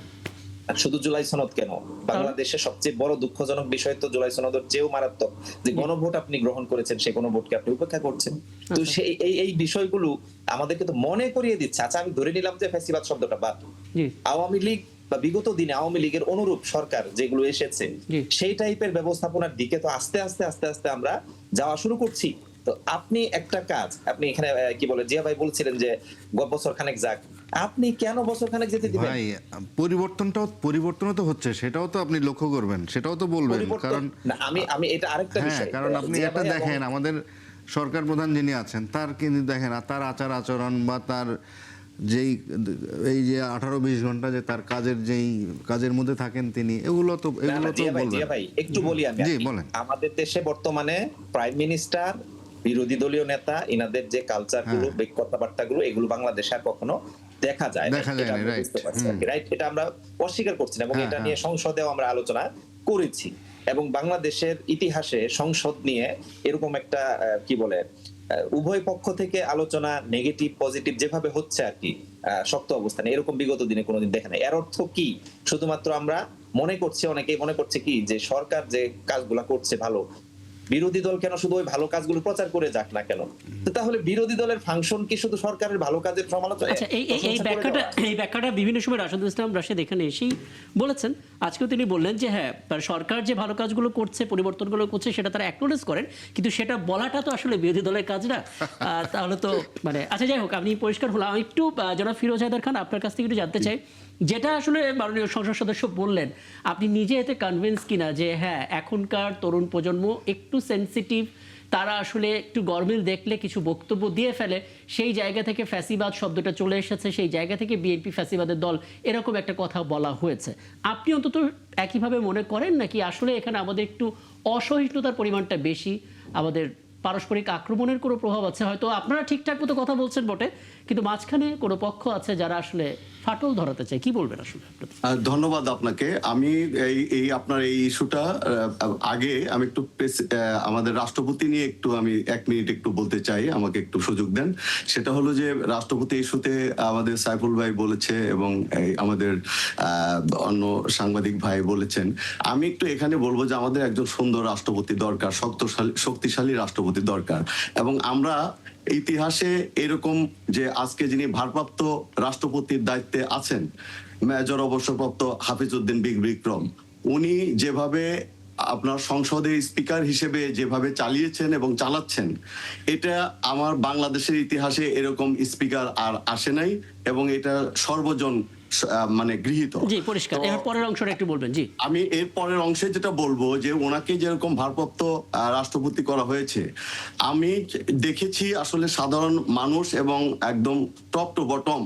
শুধু জুলাই সনদ কেন, বাংলাদেশের সবচেয়ে বড় দুঃখজনক বিষয় তো জুলাই সনদের চেয়েও মারাত্মক যে গণভোট আপনি গ্রহণ করেছেন, সেই গণভোটকে আপনি উপেক্ষা করছেন। তো সেই এই বিষয়গুলো আমাদেরকে তো মনে করিয়ে দিচ্ছে। আচ্ছা, আমি ধরে নিলাম যে ফ্যাসিবাদ শব্দটা বাদ, আওয়ামী লীগ বা বিগত দিনে আওয়ামী লীগের অনুরূপ সরকার যেগুলো এসেছে সেই টাইপের ব্যবস্থাপনার দিকে তো আস্তে আস্তে আমরা যাওয়া শুরু করছি। তো আপনি একটা কাজ, আপনি এখানে কি বলে জিয়া ভাই বলছিলেন যে বছর খানেক যাক, আপনি কেন বছর খানেক যেতে দিবেন? ভাই, পরিবর্তন তো হচ্ছে, সেটাও তো আপনি লক্ষ্য করবেন, সেটাও তো বলবেন। কারণ আমি এটা আরেকটা বিষয়, কারণ আপনি একটা দেখেন আমাদের সরকার প্রধান যিনি আছেন তার কিন্তু দেখেন তার আচার আচরণ বা তার যেই এই যে 18-20 ঘন্টা যে তার কাজের মধ্যে থাকেন তিনি, এগুলো তো বলবেন। ভাই একটু বলি আমি, আমাদের দেশে বর্তমানে প্রাইম মিনিস্টার, বিরোধী দলীয় নেতা, ইনাদের যে কালচার গুলো, কথাবার্তা গুলো, এগুলো বাংলাদেশে আর কখনো দেখা যায় না, রাইট? এটা আমরা অস্বীকার করছি না, এবং এটা নিয়ে সংসদেও আমরা আলোচনা করেছি। এবং বাংলাদেশের ইতিহাসে সংসদ নিয়ে এরকম একটা কি বলে উভয় পক্ষ থেকে আলোচনা, নেগেটিভ পজিটিভ যেভাবে হচ্ছে আর কি শক্ত অবস্থানে, এরকম বিগত দিনে কোনোদিন দেখা নাই। এর অর্থ কি? শুধুমাত্র আমরা অনেকেই মনে করছে কি যে সরকার যে কাজগুলা করছে ভালো, বিরোধী দল কেন শুধু ওই ভালো কাজগুলো প্রচার করে যাক না কেন? তো তাহলে বিরোধী দলের ফাংশন কি শুধু সরকারের ভালো কাজের সমালোচনা? আচ্ছা, এই ব্যাখ্যাটা বিভিন্ন সময় রাশিদুল ইসলাম রাশিদ এখানে এসেই বলেছেন। আজকেও তিনি বললেন যে হ্যাঁ, সরকার যে ভালো কাজগুলো করছে, পরিবর্তনগুলো করছে, সেটা তারা অ্যাকনোলেজ করেন, কিন্তু সেটা বলাটা তো আসলে বিরোধী দলের কাজ না। তাহলে তো মানে আচ্ছা, যাই হোক, আপনি পরিষ্কার হলাম। আমি একটু জনাব ফিরোজ হায়দার খান আপনার কাছ থেকে একটু জানতে চাই, যেটা আসলে মাননীয় সংসদ সদস্য বললেন, আপনি নিজে এতে কনভিন্স কিনা যে হ্যাঁ, এখনকার তরুণ প্রজন্ম একটু সেনসিটিভ, তারা আসলে একটু গরমিল দেখলে কিছু বক্তব্য দিয়ে ফেলে, সেই জায়গা থেকে ফ্যাসিবাদ শব্দটা চলে এসেছে, সেই জায়গা থেকে বিএনপি ফ্যাসিবাদের দল এরকম একটা কথা বলা হয়েছে। আপনি অন্তত একইভাবে মনে করেন নাকি আসলে এখানে আমাদের একটু অসহিষ্ণুতার পরিমাণটা বেশি, আমাদের পারস্পরিক আক্রমণের কোনো প্রভাব আছে? হয়তো আপনারা ঠিকঠাক মতো কথা বলছেন বটে, কিন্তু মাঝখানে কোনো পক্ষ আছে যারা আসলে ফাটল ধরাতে চায়। কি বলবেন আসলে? ধন্যবাদ আপনাকে। আমি এই আপনার এই ইস্যুটা আগে আমি একটু আমাদের রাষ্ট্রপতি নিয়ে একটু আমি 1 মিনিট একটু বলতে চাই, আমাকে একটু সুযোগ দেন। সেটা হলো যে রাষ্ট্রপতি ইস্যুতে আমাদের সাইফুল ভাই বলেছে এবং আমাদের অন্য সাংবাদিক ভাই বলেছেন। আমি একটু এখানে বলবো যে আমাদের একজন সুন্দর রাষ্ট্রপতি দরকার, শক্তিশালী রাষ্ট্রপতি দরকার। এবং আমরা ইতিহাসে এরকম যে আজকে যিনি ভারপ্রাপ্ত রাষ্ট্রপতির দায়িত্বে আছেন, মেজর অবসরপ্রাপ্ত হাফিজউদ্দিন বিক্রম, উনি যেভাবে আপনার সংসদের স্পিকার হিসেবে যেভাবে চালিয়েছেন এবং চালাচ্ছেন, এটা আমার বাংলাদেশের ইতিহাসে এরকম স্পিকার আর আসে নাই এবং এটা সর্বজন মানে গৃহীত। জি, পরিষ্কার। এর পরের অংশটা একটু বলবেন। জি, আমি এর পরের অংশে যেটা বলবো যে ওনাকে যেরকম ভারপ্রাপ্ত রাষ্ট্রপতি করা হয়েছে, আমি দেখেছি আসলে সাধারণ মানুষ এবং একদম টপ টু বটম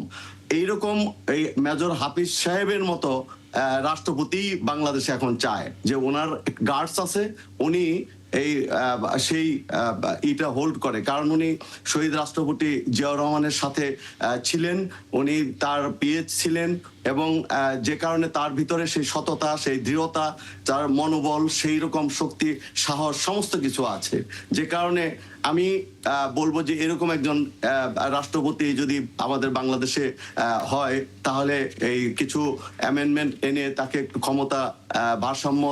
এইরকম এই মেজর হাফিজ সাহেবের মতো রাষ্ট্রপতি বাংলাদেশে এখন চায়, যে ওনার গার্ডস আছে, উনি এই সেই এটা হোল্ড করে, কারণ উনি শহীদ রাষ্ট্রপতি জিয়াউর রহমানের সাথে ছিলেন, উনি তার পিএইচ ছিলেন এবং যে কারণে তার ভিতরে সেই সততা, সেই দৃঢ়তা, তার মনোবল, সেই রকম শক্তি, সাহস সমস্ত কিছু আছে। যে কারণে আমি বলবো যে এরকম একজন রাষ্ট্রপতি যদি আমাদের বাংলাদেশে হয়, তাহলে এই কিছু অ্যামেন্ডমেন্ট এনে তাকে একটু ক্ষমতা ভারসাম্য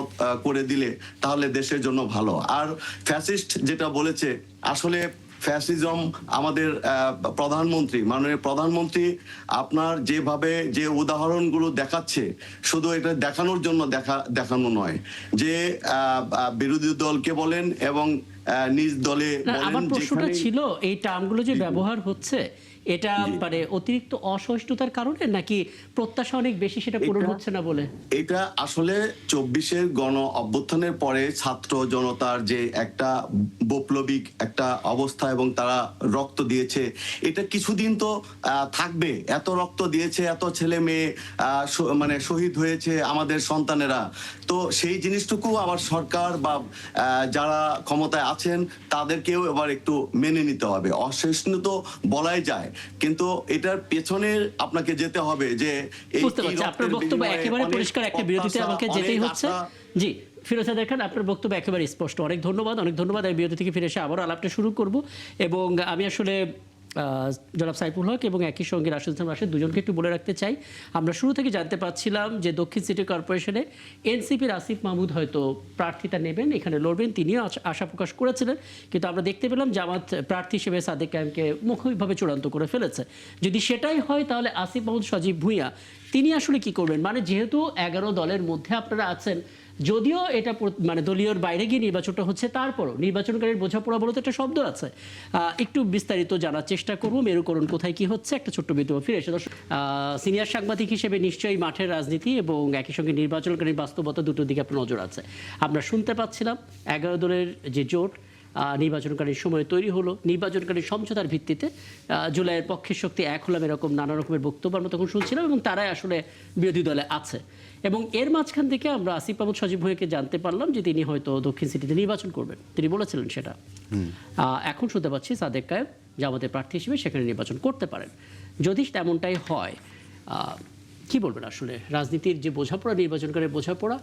করে দিলে তাহলে দেশের জন্য ভালো। আর ফ্যাসিস্ট যেটা বলেছে, আসলে ফ্যাসিজম আমাদের প্রধানমন্ত্রী, মাননীয় প্রধানমন্ত্রী আপনার যেভাবে যে উদাহরণগুলো দেখাচ্ছে, শুধু এটা দেখানোর জন্য দেখানো নয়, যে বিরোধী দলকে বলেন এবং নিজ দলে বলেন। আমার প্রশ্নটা ছিল এই টার্মগুলো যে ব্যবহার হচ্ছে, এটা মানে অতিরিক্ত অসহিষ্ণুতার কারণে নাকি প্রত্যাশা অনেক বেশি সেটা পূরণ হচ্ছে না বলে? এটা আসলে 24-এর গণ অভ্যুত্থানের পরে ছাত্র জনতার যে একটা বৈপ্লবিক একটা অবস্থা এবং তারা রক্ত দিয়েছে, এটা কিছুদিন তো থাকবে। এত রক্ত দিয়েছে, এত ছেলে মেয়ে মানে শহীদ হয়েছে আমাদের সন্তানেরা, তো সেই জিনিসটুকু আবার সরকার বা যারা ক্ষমতায় আছেন তাদেরকেও এবার একটু মেনে নিতে হবে। অসহিষ্ণু তো বলাই যায়, কিন্তু এটার পেছনে আপনাকে যেতে হবে যে আপনার বক্তব্য একেবারে পরিষ্কার, একটা বিরতিতে আমাকে যেতেই হচ্ছে। জি, ফিরোজ খান, আপনার বক্তব্য একেবারে স্পষ্ট। অনেক ধন্যবাদ, অনেক ধন্যবাদ। এই বিরতি থেকে ফিরে এসে আবারও আলাপটা শুরু করব এবং আমি আসলে জনাব সাইফুল হক এবং একই সঙ্গে রাশেদ দুজনকে একটু বলে রাখতে চাই, আমরা শুরু থেকে জানতে পারছিলাম যে দক্ষিণ সিটি কর্পোরেশনে এনসিপির আসিফ মাহমুদ হয়তো প্রার্থিতা নেবেন, এখানে লড়বেন, তিনিও আশা প্রকাশ করেছিলেন, কিন্তু আমরা দেখতে পেলাম জামাত প্রার্থী হিসেবে সাদেক কায়েমকে মৌখিকভাবে চূড়ান্ত করে ফেলেছে। যদি সেটাই হয় তাহলে আসিফ মাহমুদ সজীব ভুঁইয়া তিনি আসলে কি করবেন? মানে যেহেতু 11 দলের মধ্যে আপনারা আছেন, যদিও এটা মানে দলীয়র বাইরে গিয়ে নির্বাচনটা হচ্ছে, তারপরও নির্বাচনকারীর বোঝাপড়া বলতে একটা শব্দ আছে। একটু বিস্তারিত জানার চেষ্টা করবো মেরুকরণ কোথায় কি হচ্ছে। একটা ছোট্ট বিদ্যমান ফিরে এসে সিনিয়র সাংবাদিক হিসেবে নিশ্চয়ই মাঠের রাজনীতি এবং একই সঙ্গে নির্বাচনকারীর বাস্তবতা দুটোর দিকে আপনার নজর আছে। আমরা শুনতে পাচ্ছিলাম 11 দলের যে জোট নির্বাচনকারীর সময় তৈরি হলো, নির্বাচনকারীর সমঝোতার ভিত্তিতে জুলাইয়ের পক্ষের শক্তি এক হলাম, এরকম নানা রকমের বক্তব্য আমরা তখন শুনছিলাম এবং তারাই আসলে বিরোধী দলে আছে। এবং এর মাঝখান থেকে আমরা আসিফ মাহমুদ সজীব ভুঁইয়াকে জানতে পারলাম যে তিনি হয়তো দক্ষিণ সিটিতে নির্বাচন করবেন, তিনি বলেছিলেন সেটা। এখন শুনতে পাচ্ছি সাদেক কায়েম জামাতের প্রার্থী হিসেবে সেখানে নির্বাচন করতে পারেন। যদি তেমনটাই হয়, কি বলবেন আসলে রাজনীতির যে বোঝাপড়া, নির্বাচনকারীর বোঝাপড়া,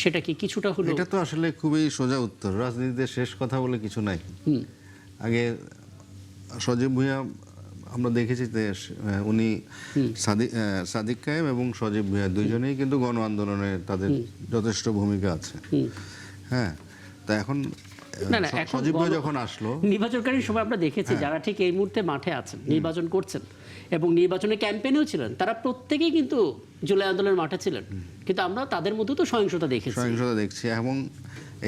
সেটা কি কিছুটা হলো? এটা তো আসলে খুবই সোজা উত্তর, রাজনীতিতে শেষ কথা বলে কিছু নাই। আগে সজীব ভুঁইয়া আমরা দেখেছি যে উনি সাদিক কায়েম এবং সজীব ভুঁইয়া দুইজনেই কিন্তু গণ আন্দোলনে তাদের যথেষ্ট ভূমিকা আছে। হ্যাঁ, তা এখন সজীব ভুঁইয়া যখন আসলো নির্বাচনকারীর সময় আমরা দেখেছি যারা ঠিক এই মুহূর্তে মাঠে আছেন, নির্বাচন করছেন এবং নির্বাচনের ক্যাম্পেইনেও ছিলেন, তারা প্রত্যেকেই কিন্তু জুলাই আন্দোলনের মাঠে ছিলেন, কিন্তু আমরা তাদের মধ্যে তো সহিংসতা দেখছি। এবং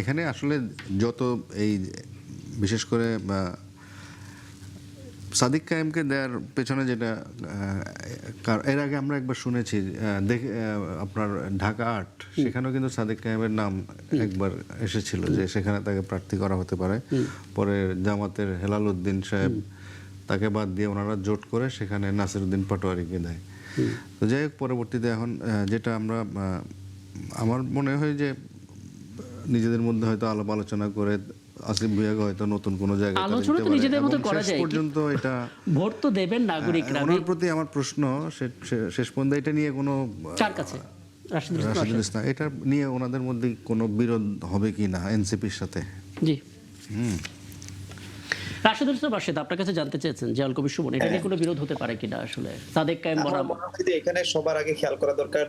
এখানে আসলে যত এই বিশেষ করে সাদিক কায়েমকে দেওয়ার পেছনে যেটা এর আগে আমরা একবার শুনেছি আপনার ঢাকা ৮ সেখানেও কিন্তু সাদিক কায়েমের নাম একবার এসেছিল যে সেখানে তাকে প্রার্থী করা হতে পারে। পরে জামাতের হেলাল উদ্দিন সাহেব তাকে বাদ দিয়ে ওনারা জোট করে সেখানে নাসিরউদ্দিন পাটোয়ারিকে দেয়। তো যাই হোক, পরবর্তীতে এখন যেটা আমরা আমার মনে হয় যে নিজেদের মধ্যে হয়তো আলাপ আলোচনা করে আসিফ ভুঁইয়াকে হয়তো নতুন কোনো জায়গায় আলোচনা তো নিজেদের মতো করা যায়, পর্যন্ত এটা ভোট তো দেবেন নাগরিকরা। ওনার প্রতি আমার প্রশ্ন শেষ পর্যন্ত এটা নিয়ে কোনো কার কাছে রাশিদুল ইসলাম এটা নিয়ে ওনাদের মধ্যে কোনো বিরোধ হবে কি না এনসিপির সাথে? জি, রাশিদুল ইসলাম রাশেদ আপনার কাছে জানতে চেয়েছেন যে আল কবির সুমন এটা নিয়ে কোনো বিরোধ হতে পারে কিনা আসলে সাদেক কায়েম বরাবর? এখানে সবার আগে খেয়াল করা দরকার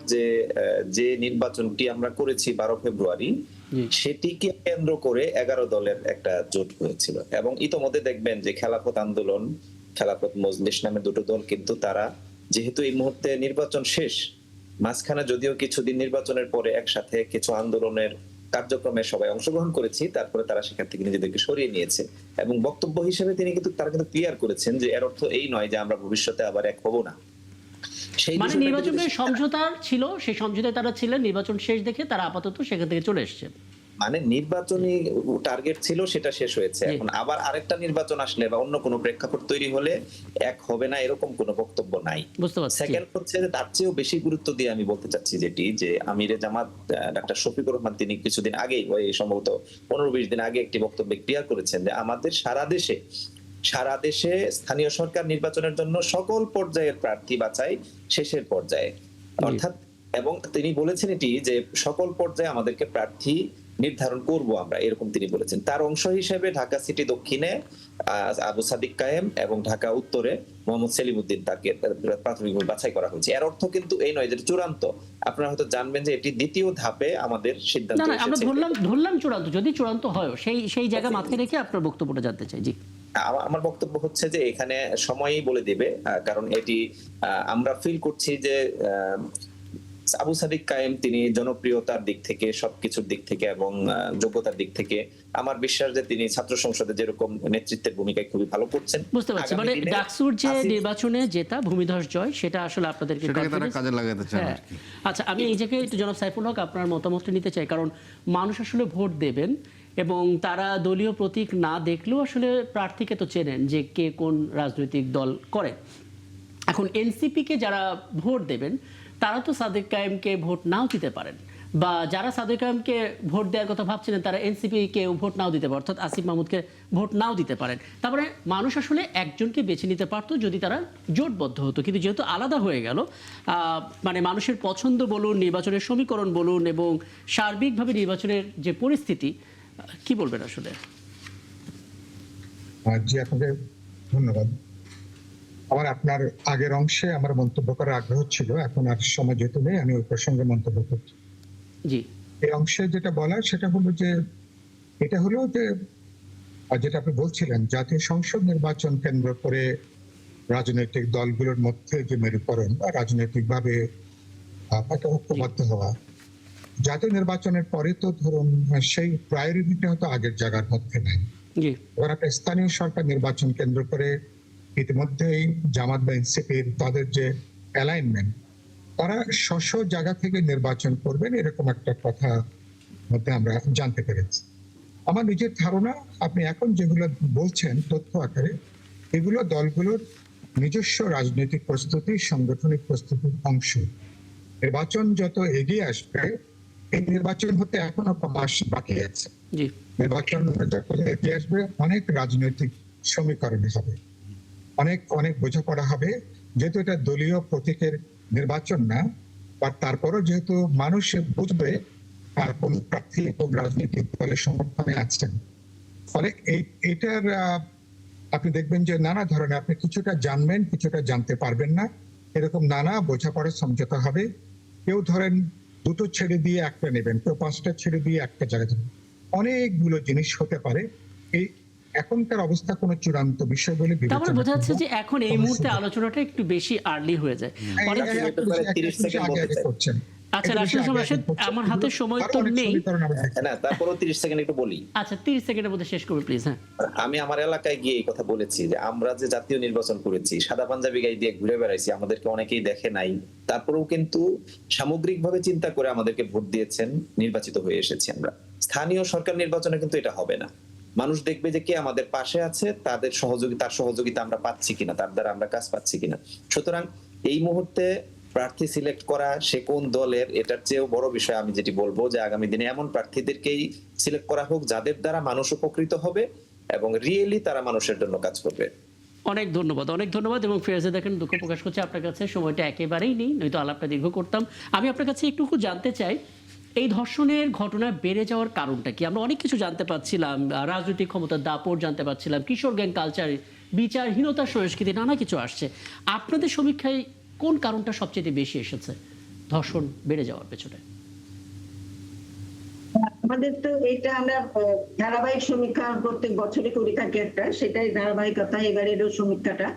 যে নির্বাচনটি আমরা করেছি 12 ফেব্রুয়ারি, সেটিকে কেন্দ্র করে 11 দলের একটা জোট হয়েছিল এবং ইতোমধ্যে দেখবেন যে খেলাফত আন্দোলন, খেলাফত মজলিস নামে দুটো দল কিন্তু তারা যেহেতু এই মুহূর্তে নির্বাচন শেষ, মাঝখানে যদিও কিছুদিন নির্বাচনের পরে একসাথে কিছু আন্দোলনের কার্যক্রমে সবাই অংশগ্রহণ করেছি, তারপরে তারা সেখান থেকে নিজেদেরকে সরিয়ে নিয়েছে এবং বক্তব্য হিসেবে তারা কিন্তু ক্লিয়ার করেছেন যে এর অর্থ এই নয় যে আমরা ভবিষ্যতে আবার এক হব না। মানে নির্বাচনের সমঝোতা ছিল, সেই সমঝোতায় তারা ছিলেন, নির্বাচন শেষ দেখে তারা আপাতত সেখান থেকে চলে এসেছেন। মানে নির্বাচনী টার্গেট ছিল সেটা শেষ হয়েছে, এখন আবার আরেকটা নির্বাচন আসলে বা অন্য কোনো প্রেক্ষাপট তৈরি হলে এক হবে না এরকম কোনো বক্তব্য নাই। বুঝতে পারছি। সেকেন্ড হচ্ছে যে তার চেয়েও বেশি গুরুত্ব দিয়ে আমি বলতে চাচ্ছি যেটি যে আমিরে জামাত ডাক্তার শফিকুর রহমান তিনি কিছুদিন আগেই সম্ভবত 15-20 দিন আগে একটি বক্তব্যে ক্লিয়ার করেছেন যে আমাদের সারা দেশে স্থানীয় সরকার নির্বাচনের জন্য সকল পর্যায়ের প্রার্থী বাছাই শেষের পর্যায়ে, অর্থাৎ এবং তিনি বলেছেন এটি যে সকল পর্যায়ে আমাদেরকে প্রার্থী নির্ধারণ করব আমরা, এরকম তিনি বলেছেন। তার অংশ হিসেবে ঢাকা সিটি দক্ষিণে আবু সাদিক কায়েম এবং ঢাকা উত্তরে মোহাম্মদ সেলিমউদ্দিন তাকে প্রাথমিকভাবে বাছাই করা হয়েছে। এর অর্থ কিন্তু এই নয় যে চূড়ান্ত। আপনারা হয়তো জানবেন যে এটি দ্বিতীয় ধাপে আমাদের সিদ্ধান্ত এসেছে। আমরা ধরলাম চূড়ান্ত, যদি চূড়ান্ত হয় সেই জায়গা মাথায় রেখে আপনার বক্তব্যটা জানতে চাই। জি, আমার বক্তব্য হচ্ছে যে এখানে সময়ই বলে দিবে, কারণ এটি আমরা ফিল করছি যে আবু সাদিক কায়েম তিনি জনপ্রিয়তার দিক থেকে, সবকিছুর দিক থেকে এবং যোগ্যতার দিক থেকে আমার বিশ্বাস যে তিনি ছাত্র সংসদে যেরকম নেতৃত্বের ভূমিকায় খুবই ভালো করছেন। বুঝতে পারছি, মানে ডাকসুর যে নির্বাচনে জেতা ভূমিধস জয় সেটা আসলে আপনাদেরকে কাজে লাগাতে চান। আচ্ছা, আমি এই জায়গায় একটু জনাব সাইফুল হক আপনার মতামতটা নিতে চাই, কারণ মানুষ আসলে ভোট দেবেন এবং তারা দলীয় প্রতীক না দেখলেও আসলে প্রার্থীকে তো চেনেন যে কে কোন রাজনৈতিক দল করে। এখন এনসিপিকে যারা ভোট দেবেন তারা তো সাদেক কায়েমকে ভোট নাও দিতে পারেন, বা যারা সাদেক কায়েমকে ভোট দেওয়ার কথা ভাবছিলেন তারা এনসিপিকে ভোট নাও দিতে পারেন, অর্থাৎ আসিফ মাহমুদকে ভোট নাও দিতে পারেন। তারপরে মানুষ আসলে একজনকে বেছে নিতে পারতো যদি তারা জোটবদ্ধ হতো, কিন্তু যেহেতু আলাদা হয়ে গেল, মানে মানুষের পছন্দ বলুন, নির্বাচনের সমীকরণ বলুন এবং সার্বিকভাবে নির্বাচনের যে পরিস্থিতি, কি বলবেন আসলে? জি, আপনাকে ধন্যবাদ। আমার আপনার আগের অংশে আমার মন্তব্য করার আগ্রহ ছিল, এখন আর সময় যেতে নেই, আমি ওই প্রসঙ্গে মন্তব্য করছি। জি, এই অংশে যেটা বলার সেটা হলো যে এটা হলো যে যেটা আপনি বলছিলেন জাতীয় সংসদ নির্বাচন কেন্দ্র করে রাজনৈতিক দলগুলোর মধ্যে যে মেরুকরণ বা রাজনৈতিকভাবে একটা ঐক্যবদ্ধ হওয়া, জাতীয় নির্বাচনের পরে তো ধরুন সেই প্রায়োরিটিটা হয়তো আগের জায়গার মধ্যে নেই। এবার একটা স্থানীয় সরকার নির্বাচন কেন্দ্র করে ইতিমধ্যেই জামাত বা এনসিপির তাদের যে অ্যালাইনমেন্ট, তারা স্ব জায়গা থেকে নির্বাচন করবেন এরকম একটা কথা মধ্যে আমরা জানতে পেরেছি। আমার নিজের ধারণা আপনি এখন যেগুলো বলছেন তথ্য আকারে, এগুলো দলগুলোর নিজস্ব রাজনৈতিক প্রস্তুতি, সাংগঠনিক প্রস্তুতির অংশ। নির্বাচন যত এগিয়ে আসবে, এই নির্বাচন হতে এখনো মাস বাকি আছে, নির্বাচন যখন এগিয়ে আসবে অনেক রাজনৈতিক সমীকরণ হবে, অনেক বোঝাপড়া হবে, যেহেতু এটা দলীয় প্রতীকের নির্বাচন না, বা তারপরও যেহেতু মানুষ বুঝবে আর কোন প্রার্থী কোন রাজনৈতিক দলের সমর্থনে আছেন, ফলে এইটার আপনি দেখবেন যে নানা ধরনের আপনি কিছুটা জানবেন কিছুটা জানতে পারবেন না, এরকম নানা বোঝাপড়ার সমঝোতা হবে। কেউ ধরেন দুটো ছেড়ে দিয়ে একটা নেবেন, কেউ 5টা ছেড়ে দিয়ে একটা জায়গায় যাবেন, অনেকগুলো জিনিস হতে পারে। এই এখনকার অবস্থা কোনো চূড়ান্ত বিষয় বলে তারপরে বোঝা যাচ্ছে যে এখন এই মুহূর্তে আলোচনাটা একটু বেশি আর্লি হয়ে যায়। আচ্ছা এটা বেশি রাশিদ আগে রাশেদ, হচ্ছে। আমার হাতে সময় আরো তো অনেক নেই। সমীকরণ আমরা দেখতে না, তারপরও 30 সেকেন্ড একটু বলি। আচ্ছা 30 সেকেন্ডের মধ্যে শেষ করবে প্লিজ। হ্যাঁ, আমি আমার এলাকায় গিয়ে এই কথা বলেছি যে আমরা যে জাতীয় নির্বাচন করেছি, সাদা পাঞ্জাবি গায়ে দিয়ে ঘুরে বেড়াইছি, আমাদেরকে অনেকেই দেখে নাই, তারপরেও কিন্তু সামগ্রিকভাবে চিন্তা করে আমাদেরকে ভোট দিয়েছেন, নির্বাচিত হয়ে এসেছি আমরা। স্থানীয় সরকার নির্বাচনে কিন্তু এটা হবে না। মানুষ দেখবে যে কে আমাদের পাশে আছে, তার সহযোগিতা আমরা পাচ্ছি কিনা, তার দ্বারা আমরা কাজ পাচ্ছি কিনা। সুতরাং এই মুহূর্তে প্রার্থী সিলেক্ট করা, সে কোন দলের, এটার চেয়েও বড় বিষয় আমি যেটি বলবো যে আগামী দিনে এমন প্রার্থীদেরকেই সিলেক্ট করা হোক যাদের দ্বারা মানুষ উপকৃত হবে এবং রিয়েলি তারা মানুষের জন্য কাজ করবে। অনেক ধন্যবাদ। এবং ফিরোজে দেখেন, দুঃখ প্রকাশ করছে আপনার কাছে সময়টা একেবারেই নেই, নয়তো আলাপটা দীর্ঘ করতাম। আমি আপনার কাছে একটু জানতে চাই, এই ধর্ষণের ঘটনা বেড়ে যাওয়ার কারণটা কি? আমরা অনেক কিছু জানতে পারছিলাম, রাজনৈতিক ক্ষমতার দাপট জানতে পারছিলাম, কিশোর গ্যাং কালচার, বিচারহীনতার সংস্কৃতি, নানা কিছু আসছে। আপনাদের সমীক্ষায় কোন কারণটা সবচেয়ে বেশি এসেছে ধর্ষণ বেড়ে যাওয়ার পেছনে? আমাদের তো এটা আমরা ধারাবাহিক সমীক্ষা প্রত্যেক বছরই করে থাকি একটা, সেটাই ধারাবাহিকতা এবারেরও সমীক্ষাটা।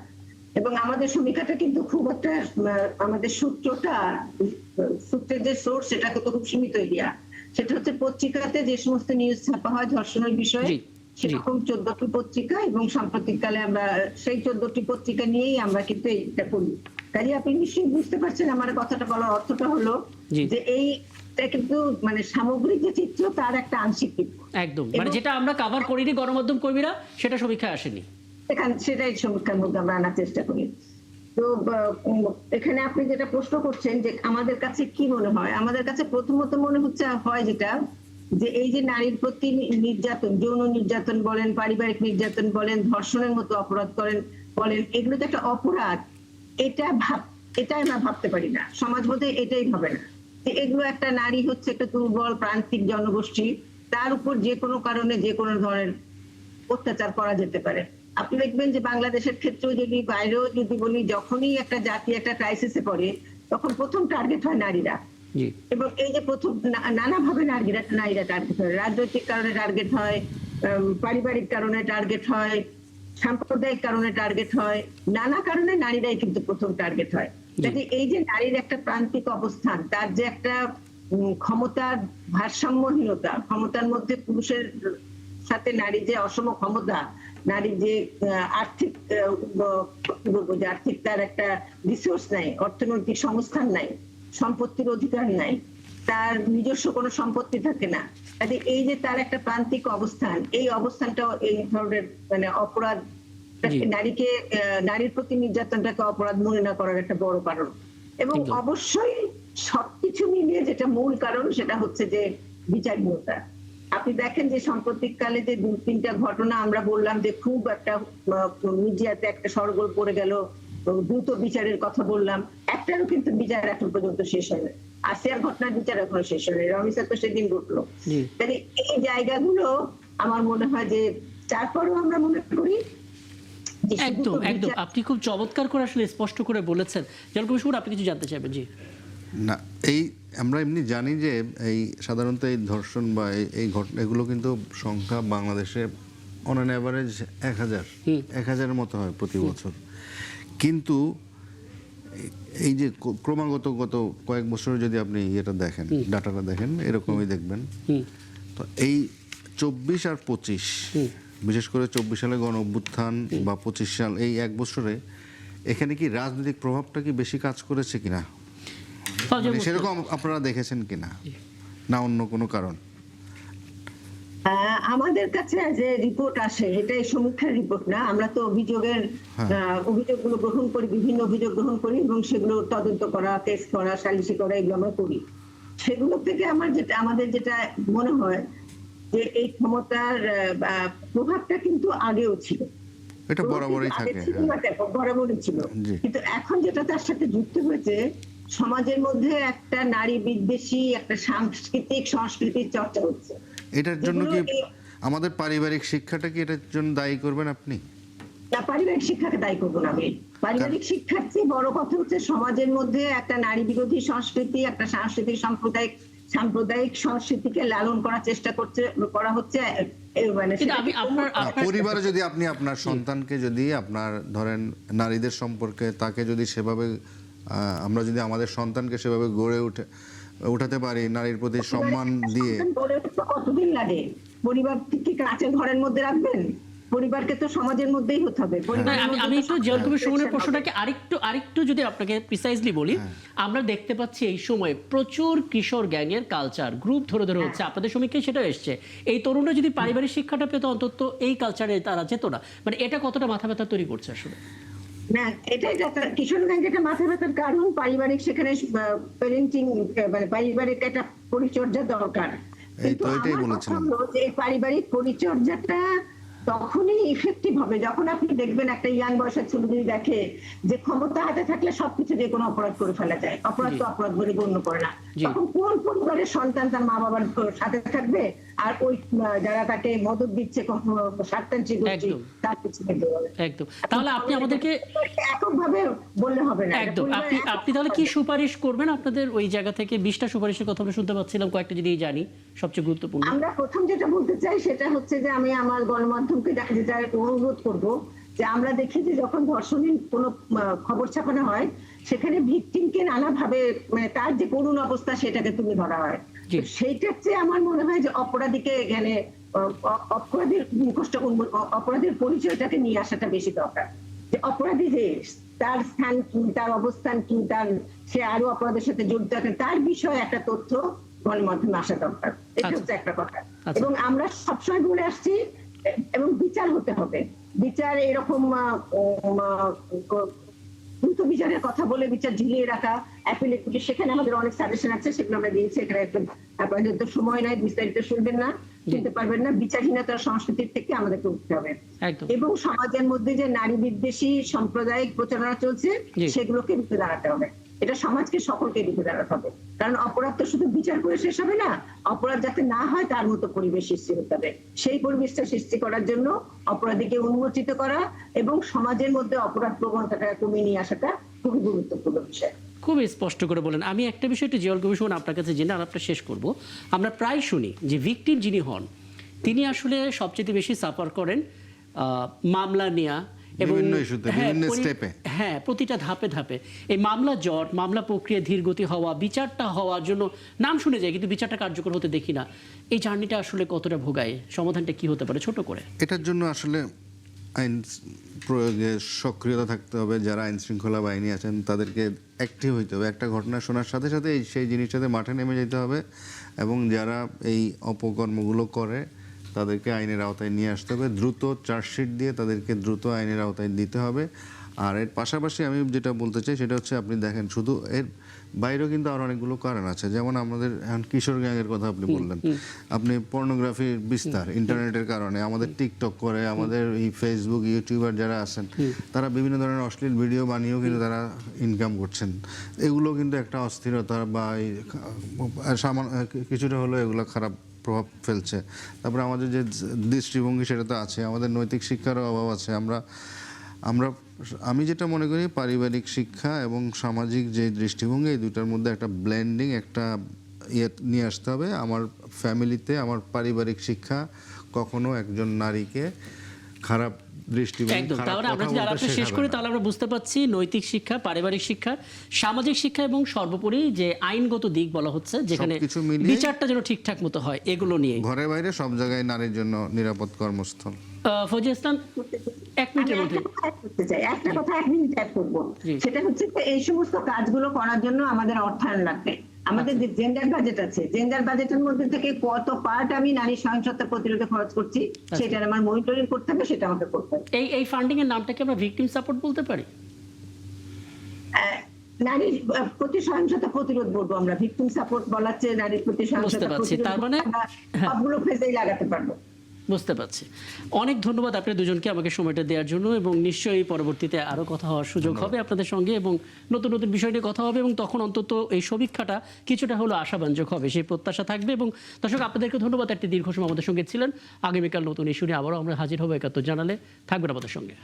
এবং আমাদের সমীক্ষাটা কিন্তু খুব একটা আমাদের সূত্রের যে সোর্স সেটা কিন্তু খুব সীমিত এরিয়া। সেটা হচ্ছে পত্রিকাতে যে সমস্ত নিউজ ছাপা হয় ধর্ষণের বিষয়ে, সেরকম 14টি পত্রিকা, এবং সাম্প্রতিককালে আমরা সেই 14টি পত্রিকা নিয়েই আমরা কিন্তু এইটা করি। কাজে আপনি নিশ্চয়ই বুঝতে পারছেন আমার কথাটা বলার অর্থটা হলো যে এইটা কিন্তু মানে সামগ্রিক যে চিত্র তার একটা আংশিক চিত্র। একদম, মানে যেটা আমরা কভার করিনি গণমাধ্যম কর্মীরা, সেটা সমীক্ষায় আসেনি। সেটাই সমীক্ষার মধ্যে আমরা আনার চেষ্টা করি। তো এখানে আপনি যেটা প্রশ্ন করছেন যে আমাদের কাছে কি মনে হয়, আমাদের কাছে প্রথমত মনে হচ্ছে যেটা যে এই যে নারীর প্রতি নির্যাতন, যৌন নির্যাতন বলেন, পারিবারিক নির্যাতন বলেন, ধর্ষণের মতো অপরাধ বলেন, এগুলো তো একটা অপরাধ। এটাই আমরা ভাবতে পারি না, সমাজ বোধে এটাই ভাবে না যে এগুলো একটা নারী হচ্ছে একটা দুর্বল প্রান্তিক জনগোষ্ঠী, তার উপর যে কোনো কারণে যে কোনো ধরনের অত্যাচার করা যেতে পারে। আপনি দেখবেন যে বাংলাদেশের ক্ষেত্রেও যদি বাইরেও যদি বলি, যখনই একটা জাতি একটা ক্রাইসিসে পড়ে তখন প্রথম টার্গেট হয় নারীরা। এবং এই যে প্রথম নানাভাবে নারীরা টার্গেট হয়, রাজনৈতিক কারণে টার্গেট হয়, পারিবারিক কারণে টার্গেট হয়, সাম্প্রদায়িক কারণে টার্গেট হয়, নানা কারণে নারীরাই কিন্তু প্রথম টার্গেট হয়। কাজে এই যে নারীর একটা প্রান্তিক অবস্থান, তার যে একটা ক্ষমতার ভারসাম্যহীনতা, ক্ষমতার মধ্যে পুরুষের সাথে নারী যে অসম ক্ষমতা, নারী যে আর্থিক তার একটা রিসোর্স নাই, অর্থনৈতিক সংস্থান নাই, সম্পত্তির অধিকার নাই, তার নিজস্ব কোনো সম্পত্তি থাকে না। কাজে এই যে তার একটা প্রান্তিক অবস্থান, এই অবস্থানটাও এই ধরনের মানে অপরাধ, নারীর প্রতি নির্যাতনটাকে অপরাধ মনে না করার একটা বড় কারণ। এবং অবশ্যই সবকিছু মিলিয়ে যেটা মূল কারণ সেটা হচ্ছে যে বিচারহীনতা। আপনি দেখেন যে সাম্প্রতিককালে যে 2-3টা ঘটনা আমরা বললাম যে খুব একটা মিডিয়াতে একটা সরগোল পড়ে গেল, দ্রুত বিচারের কথা বললাম, একটারও কিন্তু বিচার এখন পর্যন্ত শেষ হয়নি। আসিয়ার ঘটনার বিচার এখনো শেষ হয়নি, রমিসা তো সেদিন ঘটলো। তাহলে এই জায়গাগুলো আমার মনে হয় যে তারপরেও আমরা মনে করি একদম আপনি খুব চমৎকার করে আসলে স্পষ্ট করে বলেছেন। জলকমিশন, আপনি কিছু জানতে চাইবেন? জি না, এই আমরা এমনি জানি যে এই সাধারণত এই ধর্ষণ বা এই ঘটনা এগুলো কিন্তু সংখ্যা বাংলাদেশে অন অ্যান অ্যাভারেজ 1000-এর মতো হয় প্রতি বছর। কিন্তু এই যে ক্রমাগত গত কয়েক বছরে যদি আপনি ইয়েটা দেখেন, ডাটাটা দেখেন, এরকমই দেখবেন। তো এই 24 আর 25, বিশেষ করে 24 সালে গণ অভ্যুত্থান বা 25 সাল, এই এক বছরে এখানে কি রাজনৈতিক প্রভাবটা কি বেশি কাজ করেছে কিনা, সেরকম আপনারা দেখেছেন কিনা, না অন্য কোনো কারণ? আমাদের কাছে যে রিপোর্ট আসে, এটাই সমীক্ষার রিপোর্ট না, আমরা তো অভিযোগগুলো গ্রহণ করি, বিভিন্ন অভিযোগ গ্রহণ করি এবং সেগুলো তদন্ত করা, কেস করা, সালিসি করা, এগুলো আমরা করি। সেগুলো থেকে আমাদের যেটা মনে হয় যে এই ক্ষমতার প্রভাবটা কিন্তু আগেও ছিল, এটা বরাবরই থাকে, বরাবরই ছিল। কিন্তু এখন যেটা তার সাথে যুক্ত হয়েছে, সমাজের মধ্যে একটা নারী বিদ্বেষী একটা সংস্কৃতির চর্চা হচ্ছে। এটার জন্য কি আমাদের পারিবারিক শিক্ষাটা কি এটার জন্য দায়ী করবেন আপনি? না, পারিবারিক শিক্ষাকে দায়ী করবো না আমি। পারিবারিক শিক্ষার চেয়ে বড় কথা হচ্ছে সমাজের মধ্যে একটা নারী বিরোধী সংস্কৃতি, একটা সাংস্কৃতিক সাম্প্রদায়িক সংস্কৃতিকে লালন করার চেষ্টা করা হচ্ছে। মানে পরিবারে যদি আপনি আপনার সন্তানকে যদি আপনার ধরেন নারীদের সম্পর্কে তাকে যদি সেভাবে আমরা যদি আমাদের সন্তানকে সেভাবে উঠাতে পারি, নারীর প্রতি সম্মান দিয়ে। কতদিন লাগে? পরিবার কি কাঁচের ঘরের মধ্যে রাখবেন? পরিবারকে তো সমাজের মধ্যেই হতে হবে। আমি একটু জিয়াউল কবির সুমনের প্রশ্নটাকে আরেকটু যদি আপনাকে প্রিসাইজলি বলি, আমরা দেখতে পাচ্ছি এই সময় প্রচুর কিশোর গ্যাংয়ের কালচার গ্রুপ ধরে ধরে হচ্ছে, আপনাদের সমীক্ষায় সেটা এসছে। এই তরুণরা যদি পারিবারিক শিক্ষাটা পেত, অন্তত এই কালচারে তারা যেত না। মানে এটা কতটা মাথা ব্যথা তৈরি করছে আসলে? না, এটাই কিশোরগঞ্জ এটা মাথা ব্যথার কারণ। পারিবারিক সেখানে প্যারেন্টিং মানে পারিবারিক একটা পরিচর্যা দরকার। কিন্তু আমার কথা হলো যে এই পারিবারিক পরিচর্যাটা তখনই ইফেক্টিভ হবে যখন আপনি দেখবেন একটা ইয়াং বয়সের ছেলে যদি দেখে যে ক্ষমতা হাতে থাকলে সবকিছু যে কোনো অপরাধ করে ফেলা যায়, অপরাধ তো অপরাধ বলে গণ্য করে না। তখন কোন পরিবারের সন্তান তার মা বাবার সাথে থাকবে আর ওই যারা তাকে মদত দিচ্ছে স্বার্থান্বেষী গোষ্ঠী তার পিছনে দৌড়াবে? একদম। তাহলে আপনি আমাদেরকে এককভাবে বললে হবে না। একদম। আপনি তাহলে কি সুপারিশ করবেন আপনাদের ওই জায়গা থেকে? 20টা সুপারিশের কথা আমরা শুনতে পাচ্ছিলাম, কয়েকটা যদি জানি সবচেয়ে গুরুত্বপূর্ণ। আমরা প্রথম যেটা বলতে চাই সেটা হচ্ছে যে আমি আমার গণমাধ্যমকে যেটা অনুরোধ করব যে আমরা দেখি যে যখন ধর্ষণের কোনো খবর ছাপানো হয় সেখানে ভিকটিমকে নানাভাবে মানে তার যে করুণ অবস্থা সেটাকে তুলে ধরা হয়। সেইটার চেয়ে আমার মনে হয় যে অপরাধীকে এখানে অপরাধীর মুখোশটা অপরাধীর পরিচয়টাকে নিয়ে আসাটা বেশি দরকার। যে অপরাধী যে তার স্থান কি, তার অবস্থান কি, তার সে আরো অপরাধের সাথে জড়িত আছে তার বিষয়ে একটা তথ্য গণমাধ্যমে আসা দরকার। এটা হচ্ছে একটা কথা। এবং আমরা সবসময় বলে আসছি এবং বিচার হতে হবে। বিচার এরকম দ্রুত বিচারের কথা বলে বিচার ঝুলিয়ে রাখা, অ্যাপিলেট করে সেখানে আমাদের অনেক সাজেশন আছে, সেগুলো আমরা দিয়েছি। এখানে একদম আপনাদের তো সময় নয়, বিস্তারিত শুনবেন না, শুনতে পারবেন না। বিচারহীনতার সংস্কৃতির থেকে আমাদেরকে উঠতে হবে এবং সমাজের মধ্যে যে নারী বিদ্বেষী সাম্প্রদায়িক প্রচারণা চলছে সেগুলোকে রুখে দাঁড়াতে হবে। এটা সমাজকে সকলকে রুখে দাঁড়াতে হবে, কারণ অপরাধ তো শুধু বিচার করে শেষ হবে না, অপরাধ যাতে না হয় তার মতো পরিবেশ সৃষ্টি হতে হবে। সেই পরিবেশটা সৃষ্টি করার জন্য অপরাধীকে উন্মোচিত করা এবং সমাজের মধ্যে অপরাধ প্রবণতাটা কমিয়ে নিয়ে আসাটা খুবই গুরুত্বপূর্ণ বিষয়। খুবই স্পষ্ট করে বলেন। আমি একটা বিষয় একটু জিয়াউল কবির সুমন আপনার কাছে জেনে আলাপটা শেষ করব। আমরা প্রায় শুনি যে ভিকটিম যিনি হন তিনি আসলে সবচেয়ে বেশি সাফার করেন মামলা নেয়া এবং হ্যাঁ প্রতিটা ধাপে ধাপে এই মামলা জট, মামলা প্রক্রিয়া ধীরগতি হওয়া, বিচারটা হওয়ার জন্য নাম শুনে যায় কিন্তু বিচারটা কার্যকর হতে দেখি না। এই জার্নিটা আসলে কতটা ভোগায়? সমাধানটা কি হতে পারে ছোট করে? এটার জন্য আসলে আইন প্রয়োগে সক্রিয়তা থাকতে হবে। যারা আইন শৃঙ্খলা বাহিনী আছেন তাদেরকে অ্যাক্টিভ হইতে হবে। একটা ঘটনা শোনার সাথে সাথে সেই জিনিসটাতে মাঠে নেমে যেতে হবে এবং যারা এই অপকর্মগুলো করে তাদেরকে আইনের আওতায় নিয়ে আসতে হবে। দ্রুত চার্জশিট দিয়ে তাদেরকে দ্রুত আইনের আওতায় দিতে হবে। আর এর পাশাপাশি আমি যেটা বলতে চাই সেটা হচ্ছে আপনি দেখেন শুধু এর বাইরেও কিন্তু আরো অনেকগুলো কারণ আছে। যেমন আমাদের এখন কিশোর গ্যাংয়ের কথা আপনি বললেন, আপনি পর্নোগ্রাফির বিস্তার ইন্টারনেটের কারণে, আমাদের টিকটক করে, আমাদের এই ফেসবুক ইউটিউবার যারা আছেন তারা বিভিন্ন ধরনের অশ্লীল ভিডিও বানিয়েও কিন্তু তারা ইনকাম করছেন। এগুলো কিন্তু একটা অস্থিরতা বা কিছুটা হলেও এগুলো খারাপ প্রভাব ফেলছে। তারপরে আমাদের যে দৃষ্টিভঙ্গি সেটা তো আছে, আমাদের নৈতিক শিক্ষারও অভাব আছে। আমি যেটা মনে করি পারিবারিক শিক্ষা এবং সামাজিক যে দৃষ্টিভঙ্গি এই দুটার মধ্যে একটা ব্লেন্ডিং একটা নিয়ে আসতে হবে। আমার ফ্যামিলিতে আমার পারিবারিক শিক্ষা কখনো একজন নারীকে খারাপ একদম। তাহলে আমরা যদি আলাপটা শেষ করি তাহলে আমরা বুঝতে পারছি নৈতিক শিক্ষা, পারিবারিক শিক্ষা, সামাজিক শিক্ষা এবং সর্বোপরি যে আইনগত দিক বলা হচ্ছে যেখানে বিচারটা যেন ঠিকঠাক মতো হয়, এগুলো নিয়ে ঘরে বাইরে সব জায়গায় নারীর জন্য নিরাপদ কর্মস্থল। ফৌজিয়া ইসলাম, 1 মিনিটের মধ্যে একটা কথা 1 মিনিট অ্যাড করব। সেটা হচ্ছে এই সমস্ত কাজগুলো করার জন্য আমাদের অর্থায়ন লাগবে। আমাদের যে জেন্ডার বাজেট আছে, জেন্ডার বাজেটের মধ্যে থেকে কত পার্ট আমি নারী সহিংসতা প্রতিরোধে খরচ করছি সেটার আমার মনিটরিং করতে হবে, সেটা আমাকে করতে হবে। এই ফান্ডিং এর নামটা কি আমরা ভিকটিম সাপোর্ট বলতে পারি? নারী প্রতি সহিংসতা প্রতিরোধ বলবো আমরা, ভিকটিম সাপোর্ট বলার চেয়ে নারী প্রতি সহিংসতা প্রতিরোধ তার মানে সবগুলো ফেজেই লাগাতে পারবো। বুঝতে পারছি। অনেক ধন্যবাদ আপনাদের দুজনকে আমাকে সময়টা দেওয়ার জন্য এবং নিশ্চয়ই পরবর্তীতে আরো কথা হওয়ার সুযোগ হবে আপনাদের সঙ্গে এবং নতুন নতুন বিষয় নিয়ে কথা হবে এবং তখন অন্তত এই সমীক্ষাটা কিছুটা হলো আশাব্যঞ্জক হবে সেই প্রত্যাশা থাকবে। এবং দর্শক আপনাদেরকে ধন্যবাদ, একটি দীর্ঘ সময় আমাদের সঙ্গে ছিলেন। আগামীকাল নতুন ইস্যু নিয়ে আবারও আমরা হাজির হবো 71 জানালে। থাকবেন আমাদের সঙ্গে।